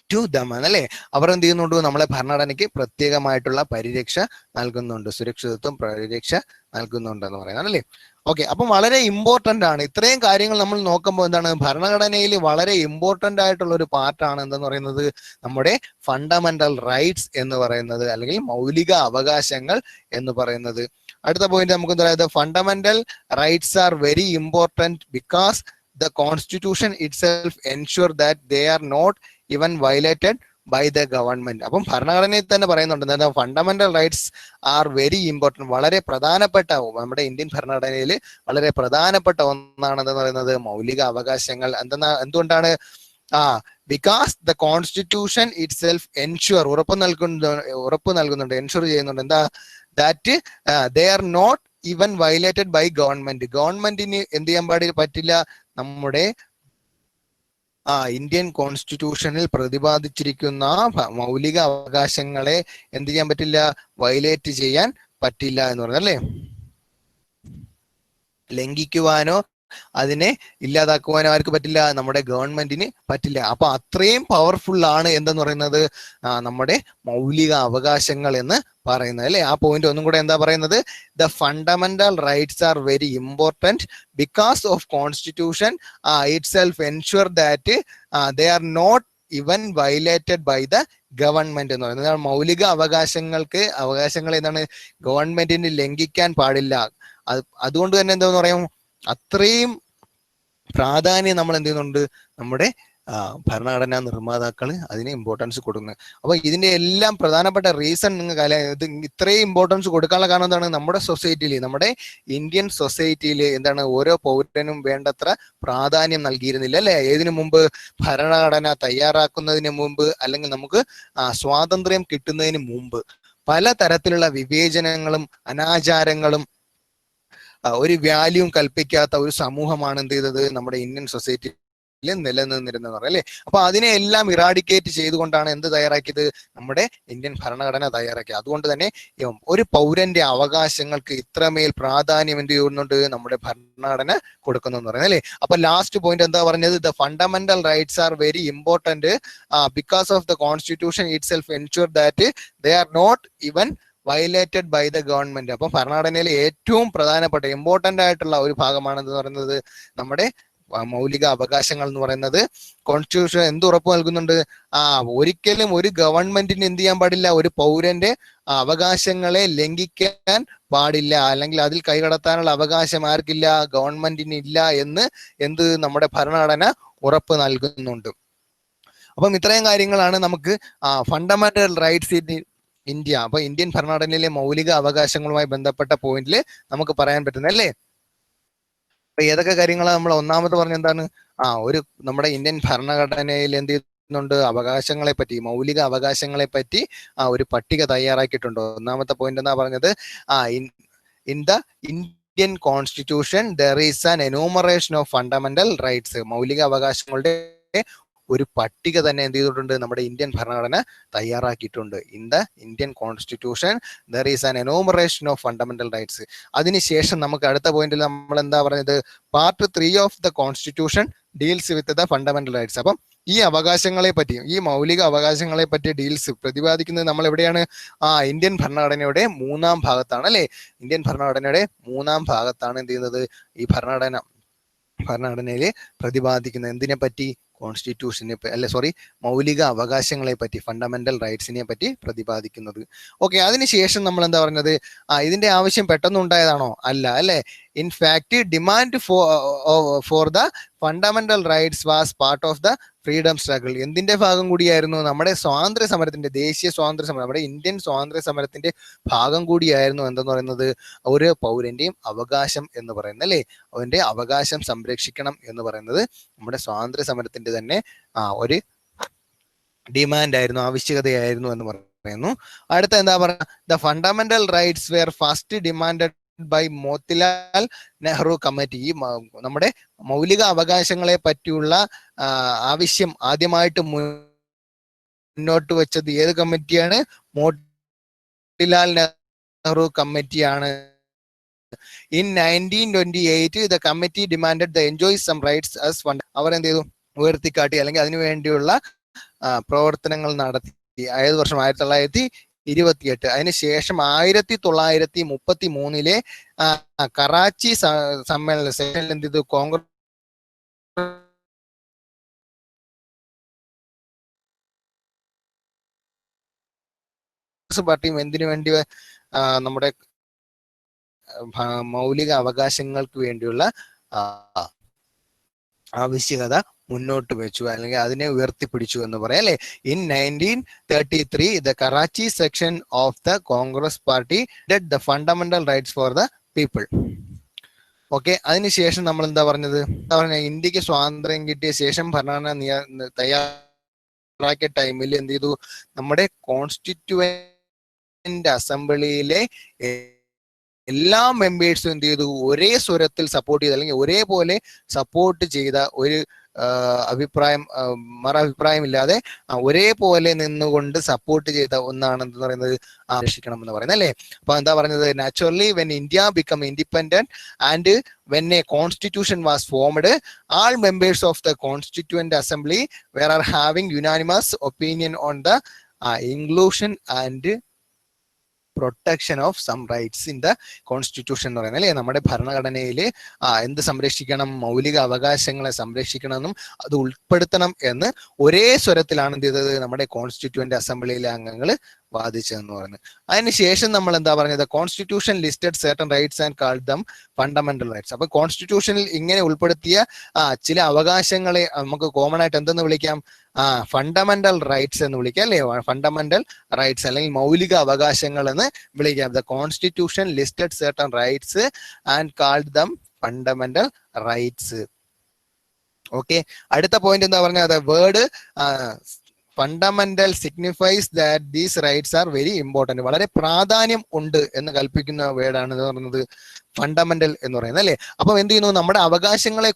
to them അല്ലേ. അവർ എന്ത് ചെയ്യുന്നുണ്ട്, നമ്മളെ ഭരണഘടനയ്ക്ക് പ്രത്യേകമായിട്ടുള്ള പരിരക്ഷ നൽകുന്നുണ്ട്, സുരക്ഷിതത്വം പരിരക്ഷ നൽകുന്നുണ്ട് എന്ന് പറയുന്നത് അല്ലേ. ഓക്കെ, അപ്പം വളരെ ഇമ്പോർട്ടന്റ് ആണ് ഇത്രയും കാര്യങ്ങൾ നമ്മൾ നോക്കുമ്പോൾ എന്താണ്, ഭരണഘടനയിൽ വളരെ ഇമ്പോർട്ടന്റ് ആയിട്ടുള്ള ഒരു പാർട്ടാണ് എന്തെന്ന് പറയുന്നത് നമ്മുടെ ഫണ്ടമെന്റൽ റൈറ്റ്സ് എന്ന് പറയുന്നത്, അല്ലെങ്കിൽ മൗലിക അവകാശങ്ങൾ എന്ന് പറയുന്നത്. അടുത്ത പോയിന്റ് നമുക്ക് എന്താ പറയുക, fundamental rights are very important because the constitution itself ensure that they are not even violated by the government. അപ്പം ഭരണഘടനയിൽ തന്നെ പറയുന്നുണ്ട് fundamental rights are very important, വളരെ പ്രധാനപ്പെട്ട, നമ്മുടെ ഇന്ത്യൻ ഭരണഘടനയിൽ വളരെ പ്രധാനപ്പെട്ട ഒന്നാണെന്ന് പറയുന്നത് മൗലിക അവകാശങ്ങൾ. എന്തുകൊണ്ടാണ്? Because the constitution itself ensure, ഉറപ്പ് നൽകുന്നുണ്ട്, എൻഷുർ ചെയ്യുന്നുണ്ട് എന്താ, that they are not even violated by government. ഗവൺമെന്റിന് എന്ത് ചെയ്യാൻ പറ്റില്ല, നമ്മുടെ ഇന്ത്യൻ കോൺസ്റ്റിറ്റ്യൂഷനിൽ പ്രതിപാദിച്ചിരിക്കുന്ന മൗലിക അവകാശങ്ങളെ എന്ത് ചെയ്യാൻ പറ്റില്ല, വയലേറ്റ് ചെയ്യാൻ പറ്റില്ല എന്ന് പറയുന്നത് അല്ലേ. ലംഘിക്കുവാനോ അതിനെ ഇല്ലാതാക്കുവാനോ ആർക്ക് പറ്റില്ല, നമ്മുടെ ഗവൺമെന്റിന് പറ്റില്ല. അപ്പൊ അത്രയും പവർഫുൾ ആണ് എന്തെന്ന് പറയുന്നത് നമ്മുടെ മൗലിക അവകാശങ്ങൾ എന്ന് പറയുന്നത് അല്ലെ. ആ പോയിന്റ് ഒന്നും കൂടെ എന്താ പറയുന്നത്, the fundamental rights are very important because of constitution itself ensure that they are not even violated by the government എന്ന് പറയുന്നത്. മൗലിക അവകാശങ്ങൾ എന്താണ്, ഗവൺമെന്റിന് ലംഘിക്കാൻ പാടില്ല. അതുകൊണ്ട് തന്നെ എന്താന്ന് പറയാം, അത്രയും പ്രാധാന്യം നമ്മൾ എന്ത് ചെയ്യുന്നുണ്ട്, നമ്മുടെ ഭരണഘടനാ നിർമ്മാതാക്കൾ അതിന് ഇമ്പോർട്ടൻസ് കൊടുക്കുന്നത്. അപ്പൊ ഇതിന്റെ എല്ലാം പ്രധാനപ്പെട്ട റീസൺ നിങ്ങൾക്ക് ഇത്രയും ഇമ്പോർട്ടൻസ് കൊടുക്കാനുള്ള കാരണം എന്താണ്, നമ്മുടെ സൊസൈറ്റിയിൽ, നമ്മുടെ ഇന്ത്യൻ സൊസൈറ്റിയിൽ എന്താണ്, ഓരോ പൗരനും വേണ്ടത്ര പ്രാധാന്യം നൽകിയിരുന്നില്ല അല്ലെ. ഏതിനു മുമ്പ്, ഭരണഘടന തയ്യാറാക്കുന്നതിന് മുമ്പ്, അല്ലെങ്കിൽ നമുക്ക് സ്വാതന്ത്ര്യം കിട്ടുന്നതിന് മുമ്പ് പല തരത്തിലുള്ള വിവേചനങ്ങളും അനാചാരങ്ങളും ഒരു വാല്യൂം കൽപ്പിക്കാത്ത ഒരു സമൂഹമാണ് എന്ത് ചെയ്തത്, നമ്മുടെ ഇന്ത്യൻ സൊസൈറ്റിയിൽ നിലനിന്നിരുന്നത് അല്ലെ. അപ്പൊ അതിനെ എല്ലാം ഇറാഡിക്കേറ്റ് ചെയ്തുകൊണ്ടാണ് എന്ത് തയ്യാറാക്കിയത്, നമ്മുടെ ഇന്ത്യൻ ഭരണഘടന തയ്യാറാക്കിയത്. അതുകൊണ്ട് തന്നെ ഒരു പൗരന്റെ അവകാശങ്ങൾക്ക് ഇത്രമേൽ പ്രാധാന്യം എന്ത് ചെയ്യുന്നുണ്ട്, നമ്മുടെ ഭരണഘടന കൊടുക്കുന്നു എന്ന് പറയുന്നത് അല്ലെ. അപ്പൊ ലാസ്റ്റ് പോയിന്റ് എന്താ പറഞ്ഞത്, the fundamental rights are very important because of the constitution itself ensure that they are not even violated by the government. അപ്പൊ ഭരണഘടനയിലെ ഏറ്റവും പ്രധാനപ്പെട്ട ഇമ്പോർട്ടന്റ് ആയിട്ടുള്ള ഒരു ഭാഗമാണെന്ന് പറയുന്നത് നമ്മുടെ മൗലിക അവകാശങ്ങൾ എന്ന് പറയുന്നത്. കോൺസ്റ്റിറ്റ്യൂഷൻ എന്ത് ഉറപ്പ് നൽകുന്നുണ്ട്, ഒരിക്കലും ഒരു ഗവൺമെന്റിന് എന്ത് ചെയ്യാൻ പാടില്ല, ഒരു പൗരന്റെ അവകാശങ്ങളെ ലംഘിക്കാൻ പാടില്ല, അല്ലെങ്കിൽ അതിൽ കൈകടത്താനുള്ള അവകാശം ആർക്കില്ല, ഗവൺമെന്റിന് ഇല്ല എന്ന് നമ്മുടെ ഭരണഘടന ഉറപ്പ് നൽകുന്നുണ്ട്. അപ്പം ഇത്രയും കാര്യങ്ങളാണ് നമുക്ക് ഫണ്ടമെന്റൽ റൈറ്റ്സ് ഇൻ ഇന്ത്യ, അപ്പൊ ഇന്ത്യൻ ഭരണഘടനയിലെ മൗലിക അവകാശങ്ങളുമായി ബന്ധപ്പെട്ട പോയിന്റിൽ നമുക്ക് പറയാൻ പറ്റുന്നത് അല്ലേ. അപ്പൊ ഏതൊക്കെ കാര്യങ്ങളാണ് നമ്മൾ ഒന്നാമത് പറഞ്ഞ എന്താണ്, നമ്മുടെ ഇന്ത്യൻ ഭരണഘടനയിൽ എന്ത് ചെയ്യുന്നുണ്ട്, അവകാശങ്ങളെ പറ്റി, മൗലിക അവകാശങ്ങളെ പറ്റി ഒരു പട്ടിക തയ്യാറാക്കിയിട്ടുണ്ട്. ഒന്നാമത്തെ പോയിന്റ് എന്താ പറഞ്ഞത്, in the Indian constitution there is an enumeration of fundamental rights. മൗലിക അവകാശങ്ങളുടെ ഒരു പട്ടിക തന്നെ എന്ത് ചെയ്തിട്ടുണ്ട്, നമ്മുടെ ഇന്ത്യൻ ഭരണഘടന തയ്യാറാക്കിയിട്ടുണ്ട്. In the Indian constitution there is an enumeration of fundamental rights. അതിനുശേഷം നമുക്ക് അടുത്ത പോയിന്റിൽ നമ്മൾ എന്താ പറഞ്ഞത്, part 3 of the constitution deals with the fundamental rights. അപ്പം ഈ അവകാശങ്ങളെ പറ്റി, ഈ മൗലിക അവകാശങ്ങളെ പറ്റി പ്രതിപാദിക്കുന്നത് നമ്മൾ എവിടെയാണ്, ഇന്ത്യൻ ഭരണഘടനയുടെ 3-ാം ഭാഗത്താണ് അല്ലെ. ഇന്ത്യൻ ഭരണഘടനയുടെ 3-ാം ഭാഗത്താണ് എന്ത് ചെയ്യുന്നത്, ഈ ഭരണഘടനയിൽ പ്രതിപാദിക്കുന്നത് എന്തിനെ പറ്റി, കോൺസ്റ്റിറ്റ്യൂഷനെ മൗലിക അവകാശങ്ങളെ പറ്റി, ഫണ്ടമെന്റൽ റൈറ്റ്സിനെ പറ്റി പ്രതിപാദിക്കുന്നത്. ഓക്കെ, അതിനുശേഷം നമ്മൾ എന്താ പറഞ്ഞത്, ഇതിന്റെ ആവശ്യം പെട്ടെന്നുണ്ടായതാണോ, അല്ല അല്ലെ. In fact demand for the fundamental rights was part of the freedom struggle. എന്തിന്റെ ഭാഗം കൂടിയായിരുന്നു, നമ്മുടെ സ്വാതന്ത്ര്യ സമരത്തിന്റെ, ദേശീയ സ്വാതന്ത്ര്യ സമരം, നമ്മുടെ ഇന്ത്യൻ സ്വാതന്ത്ര്യ സമരത്തിന്റെ ഭാഗം കൂടിയായിരുന്നു എന്തെന്ന് പറയുന്നത്, ഒരു പൗരന്റെയും അവകാശം എന്ന് പറയുന്നത് അല്ലെ. അവന്റെ അവകാശം സംരക്ഷിക്കണം എന്ന് പറയുന്നത് നമ്മുടെ സ്വാതന്ത്ര്യ സമരത്തിന്റെ തന്നെ ഒരു ഡിമാൻഡ് ആയിരുന്നു, ആവശ്യകതയായിരുന്നു എന്ന് പറയുന്നു. അടുത്ത എന്താ പറയുക, the fundamental rights were first demanded by Motilal Nehru committee. ഈ നമ്മുടെ മൗലിക അവകാശങ്ങളെ പറ്റിയുള്ള ആവശ്യം ആദ്യമായിട്ട് മുന്നോട്ട് വെച്ചത് ഏത് കമ്മിറ്റിയാണ്? മോട്ടിലാൽ നെഹ്റു കമ്മിറ്റിയാണ്. In 1928 the committee demanded the enjoy some rights as fund. അവർ എന്ത് ചെയ്തു? ഉയർത്തിക്കാട്ടി, അല്ലെങ്കിൽ അതിനു വേണ്ടിയുള്ള പ്രവർത്തനങ്ങൾ നടത്തി. ഏത് വർഷം? 1928. അതിനുശേഷം 1933 കറാച്ചി സമ്മേളന സെഷനിൽ എന്ത് ചെയ്തു? കോൺഗ്രസ് പാർട്ടിയും എന്തിനു വേണ്ടി നമ്മുടെ മൗലിക അവകാശങ്ങൾക്ക് വേണ്ടിയുള്ള ആവശ്യകത മുന്നോട്ട് വെച്ചു, അല്ലെങ്കിൽ അതിനെ ഉയർത്തിപ്പിടിച്ചു എന്ന് പറയാം അല്ലെ. In 1933 the Karachi section of the Congress party dead the fundamental rights for the people. Okay, അതിനുശേഷം നമ്മൾ എന്താ പറഞ്ഞത്? ഇന്ത്യക്ക് സ്വാതന്ത്ര്യം കിട്ടിയ ശേഷം ഭരണഘടന തയ്യാറാക്കിയ ടൈമിൽ എന്ത് ചെയ്തു? നമ്മുടെ കോൺസ്റ്റിറ്റ്യൂവന്റ് അസംബ്ലിയിലെ എല്ലാ മെമ്പേഴ്സും എന്ത് ചെയ്തു? ഒരേ സ്വരത്തിൽ സപ്പോർട്ട് ചെയ്ത, അല്ലെങ്കിൽ ഒരേപോലെ സപ്പോർട്ട് ചെയ്ത ഒരു അഭിപ്രായം ഇല്ലാതെ ഒരേപോലെ നിന്നുകൊണ്ട് സപ്പോർട്ട് ചെയ്ത ഒന്നാണ് എന്ത് പറയുന്നത്? ആരക്ഷിക്കണം എന്ന് പറയുന്നത് അല്ലേ. അപ്പൊ എന്താ പറയുന്നത്? Naturally when India become independent and when a constitution was formed, all members of the constituent assembly were having unanimous opinion on the inclusion and protection of some rights in the constitution എന്ന് പറയുന്നത് അല്ലെ. നമ്മുടെ ഭരണഘടനയിൽ എന്ത് സംരക്ഷിക്കണം? മൗലിക അവകാശങ്ങളെ സംരക്ഷിക്കണമെന്നും അത് ഉൾപ്പെടുത്തണം എന്ന് ഒരേ സ്വരത്തിലാണ് എന്ത് ചെയ്തത്? നമ്മുടെ കോൺസ്റ്റിറ്റ്യൂവന്റ് അസംബ്ലിയിലെ അംഗങ്ങൾ വാദിച്ചതെന്ന് പറയുന്നത്. അതിനുശേഷം നമ്മൾ എന്താ പറഞ്ഞത്? Constitution listed certain rights and called them fundamental rights. അപ്പൊ കോൺസ്റ്റിറ്റ്യൂഷനിൽ ഇങ്ങനെ ഉൾപ്പെടുത്തിയ ചില അവകാശങ്ങളെ നമുക്ക് കോമൺ ആയിട്ട് എന്തെന്ന് വിളിക്കാം? ഫണ്ടമെന്റൽ റൈറ്റ്സ് എന്ന് വിളിക്കാം അല്ലെ. ഫണ്ടമെന്റൽ റൈറ്റ്സ് അല്ലെങ്കിൽ മൗലിക അവകാശങ്ങൾ എന്ന് വിളിക്കാം. The constitution listed certain rights and called them fundamental rights. Okay, അടുത്ത പോയിന്റ് എന്താ പറഞ്ഞത്? Word fundamental signifies that these rights are very important. വളരെ പ്രാധാന്യം ഉണ്ട് എന്ന് കൽപ്പിക്കുന്ന വേർഡാണ് എന്ന് പറയുന്നത് ഫണ്ടമെന്റൽ എന്ന് പറയുന്നത് അല്ലെ. അപ്പം എന്ത് ചെയ്യുന്നു? നമ്മുടെ അവകാശങ്ങളെ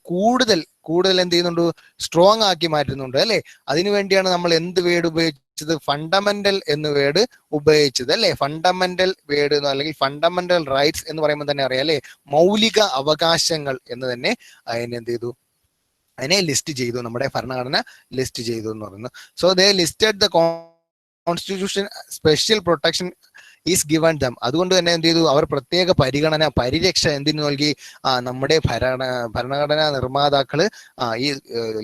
കൂടുതൽ എന്ത് ചെയ്യുന്നുണ്ട്? സ്ട്രോങ് ആക്കി മാറ്റുന്നുണ്ട് അല്ലെ. അതിനുവേണ്ടിയാണ് നമ്മൾ എന്ത് വേർഡ് ഉപയോഗിച്ചത്? ഫണ്ടമെന്റൽ എന്ന് വേർഡ് ഉപയോഗിച്ചത് അല്ലെ. ഫണ്ടമെന്റൽ വേർഡ് അല്ലെങ്കിൽ ഫണ്ടമെന്റൽ റൈറ്റ്സ് എന്ന് പറയുമ്പോൾ തന്നെ അറിയാം അല്ലെ, മൗലിക അവകാശങ്ങൾ എന്ന് തന്നെ അതിനെ എന്ത് ചെയ്തു? അതിനെ ലിസ്റ്റ് ചെയ്തു, നമ്മുടെ ഭരണഘടന ലിസ്റ്റ് ചെയ്തു എന്ന് പറയുന്നു. So they listed the constitution special protection is given dum. അതുകൊണ്ട് തന്നെ എന്ത് ചെയ്തു? അവർ പ്രത്യേക പരിരക്ഷ എന്തിനു നൽകി? നമ്മുടെ ഭരണഘടനാ നിർമ്മാതാക്കള് ഈ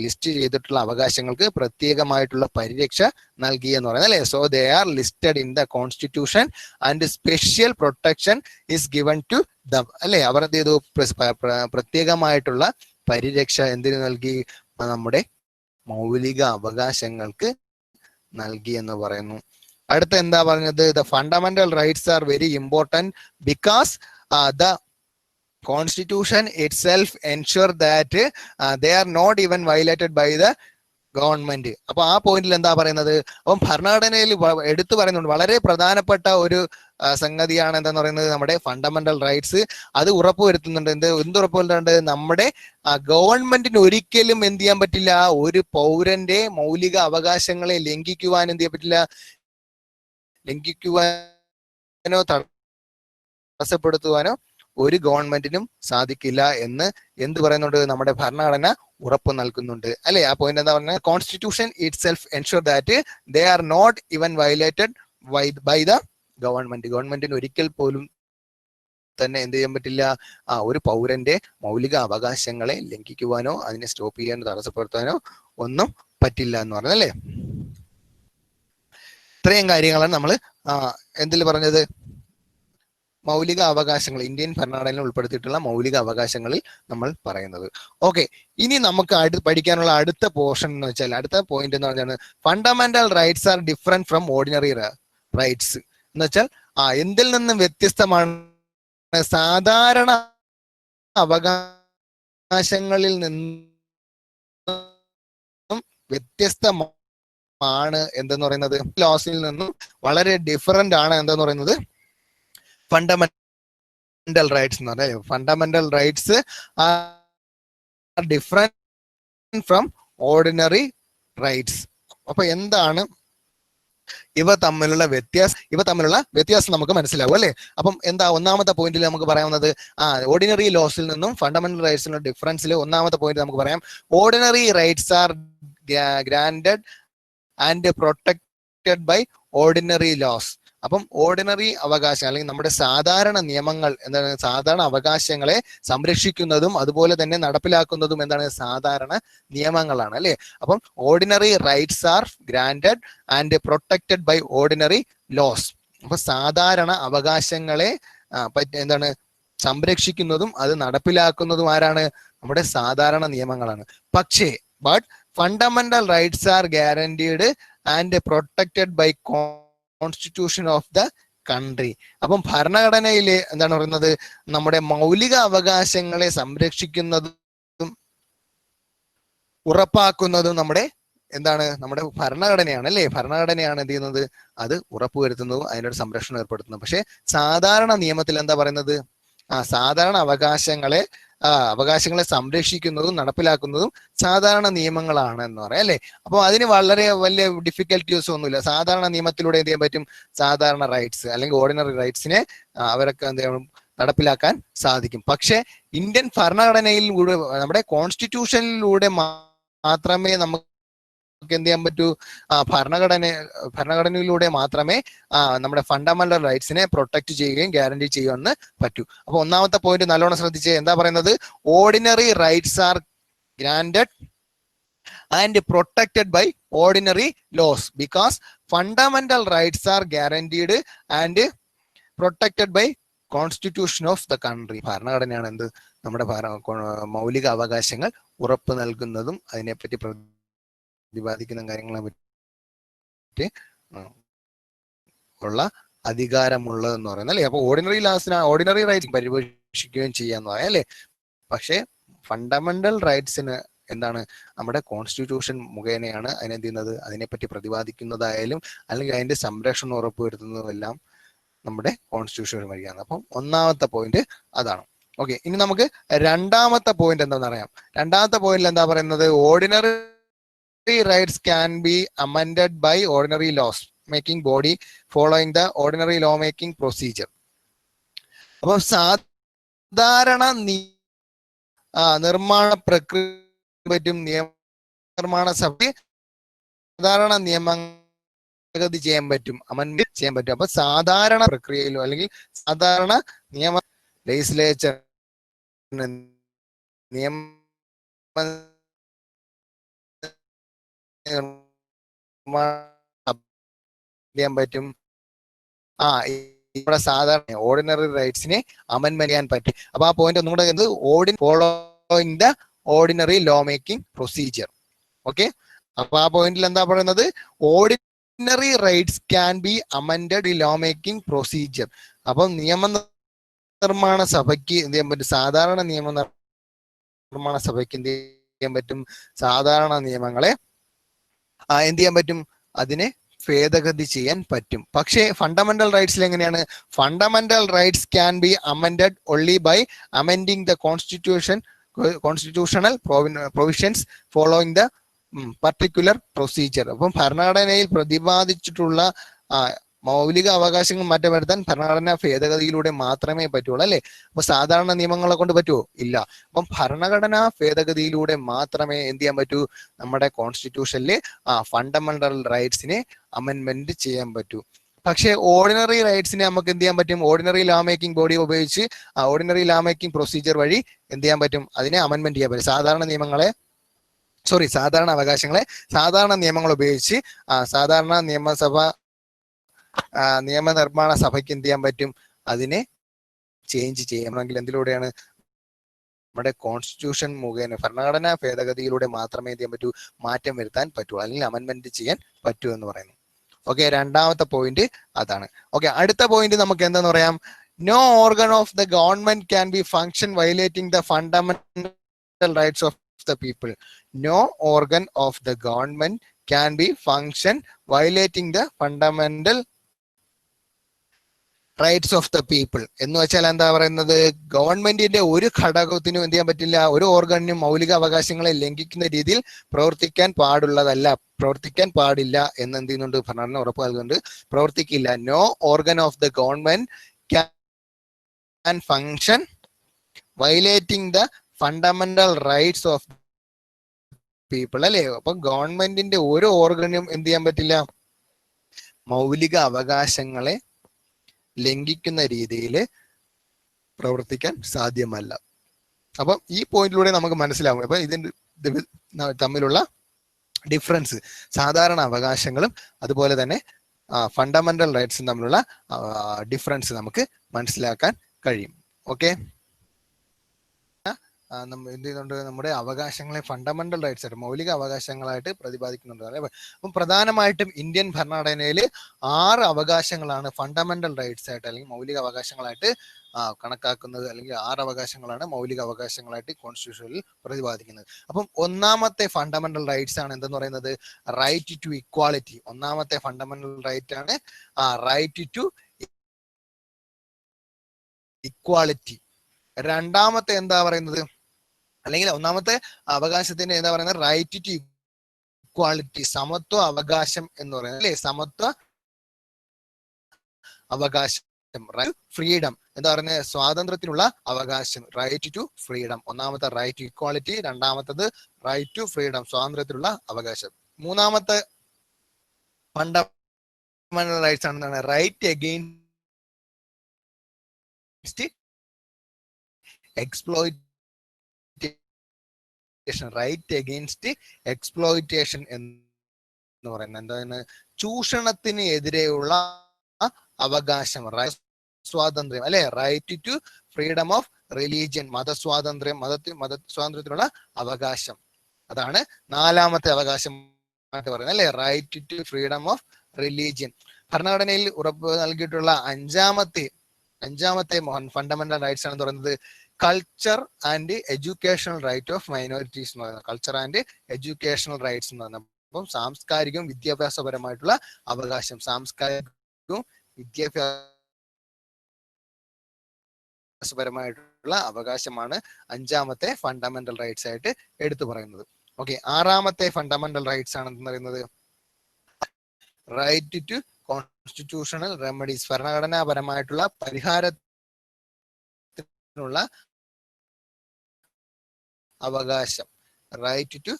ലിസ്റ്റ് ചെയ്തിട്ടുള്ള അവകാശങ്ങൾക്ക് പ്രത്യേകമായിട്ടുള്ള പരിരക്ഷ നൽകി എന്ന് പറയുന്നത് അല്ലെ. So they are listed in the constitution and special protection is given to them അല്ലെ. അവർ എന്ത് ചെയ്തു? പ്രത്യേകമായിട്ടുള്ള പരിരക്ഷ എന്തിനു നൽകി? നമ്മുടെ മൗലിക അവകാശങ്ങൾക്ക് നൽകി എന്ന് പറയുന്നു. അടുത്ത എന്താ പറഞ്ഞത്? The fundamental rights are very important because the constitution itself ensure that they are not even violated by the government. അപ്പൊ ആ പോയിന്റിൽ എന്താ പറയുന്നത്? അപ്പം ഭരണഘടനയിൽ എടുത്തു പറയുന്നുണ്ട് വളരെ പ്രധാനപ്പെട്ട ഒരു സംഗതിയാണ് എന്താന്ന് പറയുന്നത് നമ്മുടെ ഫണ്ടമെന്റൽ റൈറ്റ്സ്. അത് ഉറപ്പുവരുത്തുന്നുണ്ട്. എന്ത് ഉറപ്പുവരുത്തുന്നുണ്ട്? നമ്മുടെ ഗവൺമെന്റിന് ഒരിക്കലും എന്ത് ചെയ്യാൻ പറ്റില്ല? ഒരു പൗരന്റെ മൗലിക അവകാശങ്ങളെ ലംഘിക്കുവാൻ എന്ത് ചെയ്യാൻ പറ്റില്ല? ലംഘിക്കുവാനോ തടസ്സപ്പെടുത്തുവാനോ ഒരു ഗവൺമെന്റിനും സാധിക്കില്ല എന്ന് എന്ത് പറയുന്നുണ്ട്? നമ്മുടെ ഭരണഘടന ഉറപ്പ് നൽകുന്നുണ്ട് അല്ലെ. ആ പോയിന്റ് എന്താ പറഞ്ഞത്? Constitution itself ensure that they are not even violated by the government. ഗവൺമെന്റിന് ഒരിക്കൽ പോലും തന്നെ എന്ത് ചെയ്യാൻ പറ്റില്ല? ഒരു പൗരന്റെ മൗലിക അവകാശങ്ങളെ ലംഘിക്കുവാനോ അതിനെ സ്റ്റോപ്പ് ചെയ്യാനോ തടസ്സപ്പെടുത്താനോ ഒന്നും പറ്റില്ല എന്ന് പറഞ്ഞല്ലേ. ഇത്രയും കാര്യങ്ങളാണ് നമ്മൾ എന്തിൽ പറഞ്ഞത്? മൗലിക അവകാശങ്ങൾ, ഇന്ത്യൻ ഭരണഘടനയിൽ ഉൾപ്പെടുത്തിയിട്ടുള്ള മൗലിക അവകാശങ്ങളിൽ നമ്മൾ പറയുന്നത്. ഓക്കെ, ഇനി നമുക്ക് പഠിക്കാനുള്ള അടുത്ത പോർഷൻ എന്ന് വെച്ചാൽ, അടുത്ത പോയിന്റ് എന്ന് പറഞ്ഞാൽ fundamental rights are different from ordinary rights എന്ന് വെച്ചാൽ എന്തിൽ നിന്നും വ്യത്യസ്തമാണ്? സാധാരണ അവകാശങ്ങളിൽ നിന്നും വ്യത്യസ്തമാണ് എന്തെന്ന് പറയുന്നത്. ലോസിൽ നിന്നും വളരെ ഡിഫറെന്റ് ആണ് എന്തെന്ന് പറയുന്നത് ഫണ്ടമെന്റൽ റൈറ്റ്സ് എന്ന് പറഞ്ഞാൽ. Fundamental rights are different from ordinary rights. അപ്പൊ എന്താണ് ഇവ തമ്മിലുള്ള വ്യത്യാസം നമുക്ക് മനസ്സിലാവും അല്ലെ. അപ്പം എന്താ ഒന്നാമത്തെ പോയിന്റിൽ നമുക്ക് പറയാവുന്നത്, ഓർഡിനറി ലോസിൽ നിന്നും ഫണ്ടമെന്റൽ റൈറ്റ്സിനുള്ള ഡിഫറൻസിൽ ഒന്നാമത്തെ പോയിന്റ് നമുക്ക് പറയാം, ordinary rights are granted and protected by ordinary laws. അപ്പം ഓർഡിനറി അവകാശം അല്ലെങ്കിൽ നമ്മുടെ സാധാരണ നിയമങ്ങൾ എന്താണ്, സാധാരണ അവകാശങ്ങളെ സംരക്ഷിക്കുന്നതും അതുപോലെ തന്നെ നടപ്പിലാക്കുന്നതും എന്താണ്, സാധാരണ നിയമങ്ങളാണ് അല്ലെ. അപ്പം ordinary rights are granted and protected by ordinary laws. അപ്പൊ സാധാരണ അവകാശങ്ങളെ എന്താണ് സംരക്ഷിക്കുന്നതും അത് നടപ്പിലാക്കുന്നതും ആരാണ്, നമ്മുടെ സാധാരണ നിയമങ്ങളാണ്. പക്ഷേ fundamental rights are guaranteed and protected by constitution of the country. അപ്പം ഭരണഘടനയില് എന്താണ് പറയുന്നത്, നമ്മുടെ മൗലിക അവകാശങ്ങളെ സംരക്ഷിക്കുന്നതും ഉറപ്പാക്കുന്നതും നമ്മുടെ ഭരണഘടനയാണ് അല്ലേ. ഭരണഘടനയാണ് എന്ത് ചെയ്യുന്നത്, അത് ഉറപ്പുവരുത്തുന്നതും അതിനൊരു സംരക്ഷണം ഏർപ്പെടുത്തുന്നതും. പക്ഷെ സാധാരണ നിയമത്തിൽ എന്താ പറയുന്നത്, സാധാരണ അവകാശങ്ങളെ സംരക്ഷിക്കുന്നതും നടപ്പിലാക്കുന്നതും സാധാരണ നിയമങ്ങളാണ് എന്ന് പറയാം അല്ലെ. അപ്പൊ അതിന് വളരെ വലിയ ഡിഫിക്കൽറ്റീസ് ഒന്നുമില്ല. സാധാരണ നിയമത്തിലൂടെ എന്ത് ചെയ്യാൻ പറ്റും, സാധാരണ റൈറ്റ്സ് അല്ലെങ്കിൽ ഓർഡിനറി റൈറ്റ്സിനെ അവരൊക്കെ എന്ത് ചെയ്യണം, നടപ്പിലാക്കാൻ സാധിക്കും. പക്ഷെ ഇന്ത്യൻ ഭരണഘടനയിലൂടെ, നമ്മുടെ കോൺസ്റ്റിറ്റ്യൂഷനിലൂടെ മാത്രമേ നമുക്ക് എന്ത് ചെയ്യാൻ പറ്റൂ, ഭരണഘടനയിലൂടെ മാത്രമേ നമ്മുടെ ഫണ്ടമെന്റൽ റൈറ്റ്സിനെ പ്രൊട്ടക്ട് ചെയ്യുകയും ഗ്യാരണ്ടി ചെയ്യുവാൻ പറ്റൂ. അപ്പൊ ഒന്നാമത്തെ പോയിന്റ് നല്ലോണം ശ്രദ്ധിച്ച്, എന്താ പറയുന്നത്, ordinary rights are granted and protected by ordinary laws because fundamental rights are guaranteed and protected by constitution of the country. ഭരണഘടനയാണ് എന്ത്, നമ്മുടെ മൗലിക അവകാശങ്ങൾ ഉറപ്പ് നൽകുന്നതും അതിനെപ്പറ്റി പ്രതിപാദിക്കുന്ന കാര്യങ്ങളെ പറ്റി ഉള്ള അധികാരമുള്ളതെന്ന് പറയുന്നത് അല്ലെ. അപ്പൊ ഓർഡിനറി റൈറ്റ്സ് പരിപോഷിക്കുകയും ചെയ്യാന്ന് പറയാം അല്ലെ. പക്ഷെ ഫണ്ടമെന്റൽ റൈറ്റ്സിന് എന്താണ്, നമ്മുടെ കോൺസ്റ്റിറ്റ്യൂഷൻ മുഖേനയാണ് അതിനെന്ത് ചെയ്യുന്നത്, അതിനെപ്പറ്റി പ്രതിപാദിക്കുന്നതായാലും അല്ലെങ്കിൽ അതിന്റെ സംരക്ഷണം ഉറപ്പുവരുത്തുന്നതുമെല്ലാം നമ്മുടെ കോൺസ്റ്റിറ്റ്യൂഷൻ വഴിയാണ്. അപ്പം ഒന്നാമത്തെ പോയിന്റ് അതാണ്. ഓക്കെ, ഇനി നമുക്ക് രണ്ടാമത്തെ പോയിന്റ് എന്താണെന്ന് അറിയാം. രണ്ടാമത്തെ പോയിന്റിൽ എന്താ പറയുന്നത്, ordinary rights can be amended by ordinary laws making body following the ordinary law making procedure. അപ്പൊ സാധാരണ നിർമ്മാണ പ്രക്രിയ പറ്റും, നിയമനിർമ്മാണ സഭ സാധാരണ നിയമഗതി ചെയ്യാൻ പറ്റും, അമെൻഡ് ചെയ്യാൻ പറ്റും. അപ്പൊ സാധാരണ പ്രക്രിയയിലോ അല്ലെങ്കിൽ സാധാരണ നിയമ ലെജിസ്ലേച്ചർ നിയമ ചെയ്യാൻ പറ്റും, ഇവിടെ സാധാരണ ഓർഡിനറി റൈറ്റ്സിനെ അമെൻമെന്റ് ചെയ്യാൻ പറ്റും. അപ്പൊ ആ പോയിന്റ് ഒന്നും കൂടെ following the ordinary law making procedure. Okay, അപ്പൊ ആ പോയിന്റിൽ എന്താ പറയുന്നത്, ordinary rights can be amended law making procedure. അപ്പം നിയമനിർമ്മാണ സഭയ്ക്ക് എന്ത് ചെയ്യാൻ പറ്റും, സാധാരണ നിയമനിർമ്മാണ സഭയ്ക്ക് എന്ത് ചെയ്യാൻ പറ്റും, സാധാരണ നിയമങ്ങളെ എന്ത് ചെയ്യാൻ പറ്റും, അതിനെ ഭേദഗതി ചെയ്യാൻ പറ്റും. പക്ഷേ ഫണ്ടമെന്റൽ റൈറ്റ്സിൽ എങ്ങനെയാണ്, fundamental rights can be amended only by amending the constitutional provisions following the particular procedure. അപ്പം ഭരണഘടനയിൽ പ്രതിപാദിച്ചിട്ടുള്ള മൗലിക അവകാശങ്ങൾ മാറ്റം വരുത്താൻ ഭരണഘടനാ ഭേദഗതിയിലൂടെ മാത്രമേ പറ്റുള്ളൂ അല്ലെ. അപ്പൊ സാധാരണ നിയമങ്ങളെ കൊണ്ട് പറ്റുമോ, ഇല്ല. അപ്പം ഭരണഘടനാ ഭേദഗതിയിലൂടെ മാത്രമേ എന്ത് ചെയ്യാൻ പറ്റൂ, നമ്മുടെ കോൺസ്റ്റിറ്റ്യൂഷനിൽ ഫണ്ടമെന്റൽ റൈറ്റ്സിനെ അമെൻമെന്റ് ചെയ്യാൻ പറ്റൂ. പക്ഷേ ഓർഡിനറി റൈറ്റ്സിനെ നമുക്ക് എന്ത് ചെയ്യാൻ പറ്റും, ഓർഡിനറി ലോ മേക്കിംഗ് ബോഡി ഉപയോഗിച്ച് ഓർഡിനറി ലോ മേക്കിംഗ് പ്രൊസീജിയർ വഴി എന്ത് ചെയ്യാൻ പറ്റും, അതിനെ അമെൻമെന്റ് ചെയ്യാൻ പറ്റും. സാധാരണ അവകാശങ്ങളെ സാധാരണ നിയമങ്ങൾ ഉപയോഗിച്ച് സാധാരണ നിയമനിർമ്മാണ സഭയ്ക്ക് എന്ത് ചെയ്യാൻ പറ്റും, അതിനെ ചേഞ്ച് ചെയ്യണമെങ്കിൽ എന്തിലൂടെയാണ്, നമ്മുടെ കോൺസ്റ്റിറ്റ്യൂഷൻ മുഖേന ഭരണഘടനാ ഭേദഗതിയിലൂടെ മാത്രമേ എന്ത് ചെയ്യാൻ പറ്റൂ, മാറ്റം വരുത്താൻ പറ്റൂ, അല്ലെങ്കിൽ അമെൻമെന്റ് ചെയ്യാൻ പറ്റൂ എന്ന് പറയുന്നു. ഓക്കെ, രണ്ടാമത്തെ പോയിന്റ് അതാണ്. ഓക്കെ, അടുത്ത പോയിന്റ് നമുക്ക് എന്താന്ന് പറയാം, no organ of the government can be function violating the fundamental rights of the people. No organ of the government can be function violating the fundamental rights of the people എന്ന് വെച്ചാൽ എന്താ പറയുന്നത്, ഗവൺമെന്റിന്റെ ഒരു ഘടകത്തിനും എന്ത് ചെയ്യാൻ പറ്റില്ല, ഒരു ഓർഗനും മൗലിക അവകാശങ്ങളെ ലംഘിക്കുന്ന രീതിയിൽ പ്രവർത്തിക്കാൻ പാടില്ല എന്ന് എന്ത് ചെയ്യുന്നുണ്ട്, ഭരണഘടന ഉറപ്പ് നൽകുന്നുണ്ട്. പ്രവർത്തിക്കില്ല. No organ of the government can function violating the fundamental rights of people, അല്ലേ? അപ്പൊ ഗവൺമെന്റിന്റെ ഒരു ഓർഗനും എന്ത് ചെയ്യാൻ പറ്റില്ല, മൗലിക അവകാശങ്ങളെ ലംഘിക്കുന്ന രീതിയിൽ പ്രവർത്തിക്കാൻ സാധ്യമല്ല. അപ്പം ഈ പോയിന്റിലൂടെ നമുക്ക് മനസ്സിലാവും അപ്പൊ ഇതിന്റെ തമ്മിലുള്ള ഡിഫറൻസ്, സാധാരണ അവകാശങ്ങളും അതുപോലെ തന്നെ ഫണ്ടമെന്റൽ റൈറ്റ്സും തമ്മിലുള്ള ഡിഫറൻസ് നമുക്ക് മനസ്സിലാക്കാൻ കഴിയും. ഓക്കെ, എന്ത് ചെയ്യുന്നുണ്ട്, നമ്മുടെ അവകാശങ്ങളെ ഫണ്ടമെന്റൽ റൈറ്റ്സ് ആയിട്ട്, മൗലിക അവകാശങ്ങളായിട്ട് പ്രതിപാദിക്കുന്നുണ്ട്, അല്ലെ? അപ്പം പ്രധാനമായിട്ടും ഇന്ത്യൻ ഭരണഘടനയിൽ 6 അവകാശങ്ങളാണ് ഫണ്ടമെന്റൽ റൈറ്റ്സ് ആയിട്ട് അല്ലെങ്കിൽ മൗലിക അവകാശങ്ങളായിട്ട് കണക്കാക്കുന്നത്, അല്ലെങ്കിൽ 6 അവകാശങ്ങളാണ് മൗലിക അവകാശങ്ങളായിട്ട് കോൺസ്റ്റിറ്റ്യൂഷനിൽ പ്രതിപാദിക്കുന്നത്. അപ്പം ഒന്നാമത്തെ ഫണ്ടമെന്റൽ റൈറ്റ്സ് ആണ് എന്തെന്ന് പറയുന്നത്, റൈറ്റ് ടു ഇക്വാളിറ്റി. ഒന്നാമത്തെ ഫണ്ടമെന്റൽ റൈറ്റ് ആണ് റൈറ്റ് ടു ഇക്വാളിറ്റി. രണ്ടാമത്തെ എന്താ പറയുന്നത്, അല്ലെങ്കിൽ ഒന്നാമത്തെ അവകാശത്തിന്റെ എന്താ പറയുന്നത്, റൈറ്റ് ടു ഇക്വാളിറ്റി, സമത്വ അവകാശം എന്ന് പറയുന്നത്, അല്ലെ? സമത്വ അവകാശം. ഫ്രീഡം എന്താ പറയുന്നത്, സ്വാതന്ത്ര്യത്തിനുള്ള അവകാശം, റൈറ്റ് ടു ഫ്രീഡം. ഒന്നാമത്തെ റൈറ്റ് ടു ഇക്വാളിറ്റി, രണ്ടാമത്തത് റൈറ്റ് ടു ഫ്രീഡം, സ്വാതന്ത്ര്യത്തിലുള്ള അവകാശം. മൂന്നാമത്തെ ഫണ്ടമെന്റൽ റൈറ്റ്സ് ആണ് right against right against exploitation എന്ന് പറയുന്നത് എന്താണ്, ചൂഷണത്തിന് എതിരെയുള്ള അവകാശം, സ്വാതന്ത്ര്യം, അല്ലെ? Right to freedom of religion, മതസ്വാതന്ത്ര്യം, മതസ്വാതന്ത്ര്യത്തിനുള്ള അവകാശം. അതാണ് നാലാമത്തെ അവകാശം പറയുന്നത്, അല്ലെ? Right to freedom of religion. ഭരണഘടനയിൽ ഉറപ്പ് നൽകിയിട്ടുള്ള അഞ്ചാമത്തെ ഫണ്ടമെന്റൽ റൈറ്റ്സ് ആണെന്ന് പറയുന്നത് culture and educational right of minorities എന്ന് പറയുന്നത്. കൾച്ചർ ആൻഡ് എഡ്യൂക്കേഷണൽ റൈറ്റ്സ് എന്ന് പറയുന്നത് അപ്പം സാംസ്കാരികവും വിദ്യാഭ്യാസപരമായിട്ടുള്ള അവകാശം, സാംസ്കാരികവും വിദ്യാഭ്യാസപരമായിട്ടുള്ള അവകാശമാണ് അഞ്ചാമത്തെ ഫണ്ടമെന്റൽ റൈറ്റ്സ് ആയിട്ട് എടുത്തു പറയുന്നത്. ഓക്കെ, ആറാമത്തെ ഫണ്ടമെന്റൽ റൈറ്റ്സ് ആണെന്ന് പറയുന്നത് റൈറ്റ് ടു കോൺസ്റ്റിറ്റ്യൂഷണൽ റെമഡീസ്, ഭരണഘടനാപരമായിട്ടുള്ള പരിഹാരത്തിനുള്ള അവകാശം. റൈറ്റ് ടു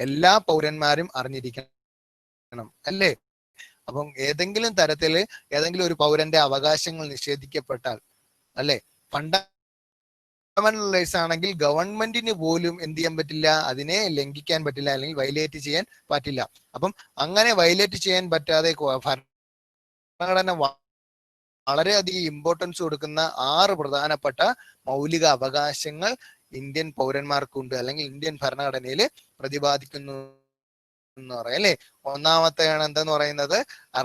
എല്ലാ പൗരന്മാരും അറിഞ്ഞിരിക്കണം, അല്ലേ? അപ്പം ഏതെങ്കിലും തരത്തില് ഏതെങ്കിലും ഒരു പൗരന്റെ അവകാശങ്ങൾ നിഷേധിക്കപ്പെട്ടാൽ, അല്ലെ, ഫണ്ടമെന്റൽ റൈറ്റ്സ് ആണെങ്കിൽ ഗവൺമെന്റിന് പോലും എന്ത് ചെയ്യാൻ പറ്റില്ല, അതിനെ ലംഘിക്കാൻ പറ്റില്ല, അല്ലെങ്കിൽ വയലേറ്റ് ചെയ്യാൻ പറ്റില്ല. അപ്പം അങ്ങനെ വയലേറ്റ് ചെയ്യാൻ പറ്റാതെ ഭരണഘടന വളരെയധികം ഇമ്പോർട്ടൻസ് കൊടുക്കുന്ന 6 പ്രധാനപ്പെട്ട മൗലിക അവകാശങ്ങൾ ഇന്ത്യൻ പൗരന്മാർക്കുണ്ട്, അല്ലെങ്കിൽ ഇന്ത്യൻ ഭരണഘടനയിൽ പ്രതിപാദിക്കുന്നു എന്ന് പറയാം, അല്ലെ? ഒന്നാമത്തെയാണ് എന്തെന്ന് പറയുന്നത്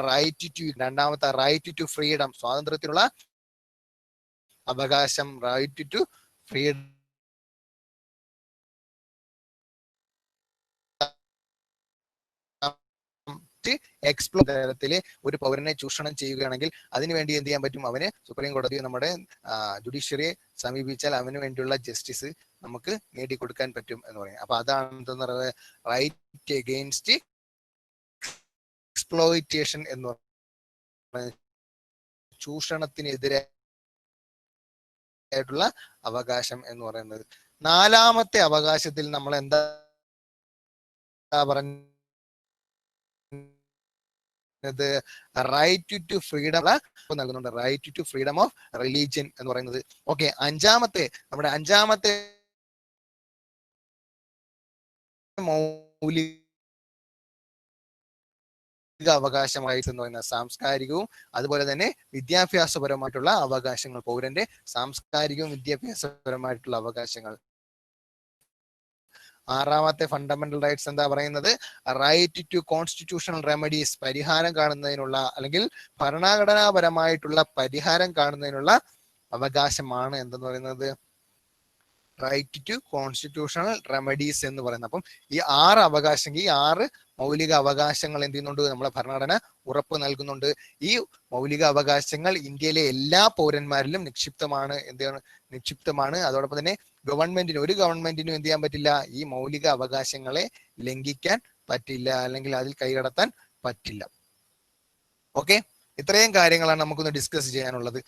റൈറ്റ് ടു, രണ്ടാമത്തെ റൈറ്റ് ടു ഫ്രീഡം, സ്വാതന്ത്ര്യത്തിനുള്ള അവകാശം, റൈറ്റ് ടു ഫ്രീഡം തരത്തില് ഒരു പൗരനെ ചൂഷണം ചെയ്യുകയാണെങ്കിൽ അതിനുവേണ്ടി എന്ത് ചെയ്യാൻ പറ്റും, അവന് സുപ്രീം കോടതി, നമ്മുടെ ജുഡീഷ്യറിയെ സമീപിച്ചാൽ അവന് വേണ്ടിയുള്ള ജസ്റ്റിസ് നമുക്ക് നേടിക്കൊടുക്കാൻ പറ്റും എന്ന് പറയും. അപ്പൊ അതാണ് എന്തെന്ന് പറയുന്നത് റൈറ്റ് അഗെയിൻസ്റ്റ് എക്സ്പ്ലോയിറ്റേഷൻ എന്ന് പറയുന്നത്, ചൂഷണത്തിനെതിരെ ആയിട്ടുള്ള അവകാശം എന്ന് പറയുന്നത്. നാലാമത്തെ അവകാശത്തിൽ നമ്മൾ എന്താ പറഞ്ഞത്, റൈറ്റ് ടു ഫ്രീഡം നൽകുന്നുണ്ട്, right to freedom of religion എന്ന് പറയുന്നത്. ഓക്കെ, നമ്മുടെ അഞ്ചാമത്തെ മൗലിക അവകാശമായി എന്ന് പറയുന്നത് സാംസ്കാരികവും അതുപോലെ തന്നെ വിദ്യാഭ്യാസപരമായിട്ടുള്ള അവകാശങ്ങൾ, പൗരന്റെ സാംസ്കാരികവും വിദ്യാഭ്യാസപരമായിട്ടുള്ള അവകാശങ്ങൾ. ആറാമത്തെ ഫണ്ടമെന്റൽ റൈറ്റ്സ് എന്താ പറയുന്നത്, റൈറ്റ് ടു കോൺസ്റ്റിറ്റ്യൂഷണൽ റെമഡീസ്, പരിഹാരം കാണുന്നതിനുള്ള അല്ലെങ്കിൽ ഭരണഘടനാപരമായിട്ടുള്ള പരിഹാരം കാണുന്നതിനുള്ള അവകാശമാണ് എന്തെന്ന് പറയുന്നത് റൈറ്റ് ടു കോൺസ്റ്റിറ്റ്യൂഷണൽ റെമഡീസ് എന്ന് പറയുന്നത്. അപ്പം ഈ 6 അവകാശം, ഈ 6 മൗലിക അവകാശങ്ങൾ എന്ത് ചെയ്യുന്നുണ്ട്? നമ്മളെ ഭരണഘടന ഉറപ്പ് നൽകുന്നുണ്ട്. ഈ മൗലിക അവകാശങ്ങൾ ഇന്ത്യയിലെ എല്ലാ പൗരന്മാരിലും നിക്ഷിപ്തമാണ്. നിക്ഷിപ്തമാണ്. അതോടൊപ്പം തന്നെ ഒരു ഗവൺമെന്റിനും എന്ത് ചെയ്യാൻ പറ്റില്ല? ഈ മൗലിക അവകാശങ്ങളെ ലംഘിക്കാൻ പറ്റില്ല, അല്ലെങ്കിൽ അതിൽ കൈകടത്താൻ പറ്റില്ല. ഓക്കെ, ഇത്രയും കാര്യങ്ങളാണ് നമുക്കൊന്ന് ഡിസ്കസ് ചെയ്യാനുള്ളത്.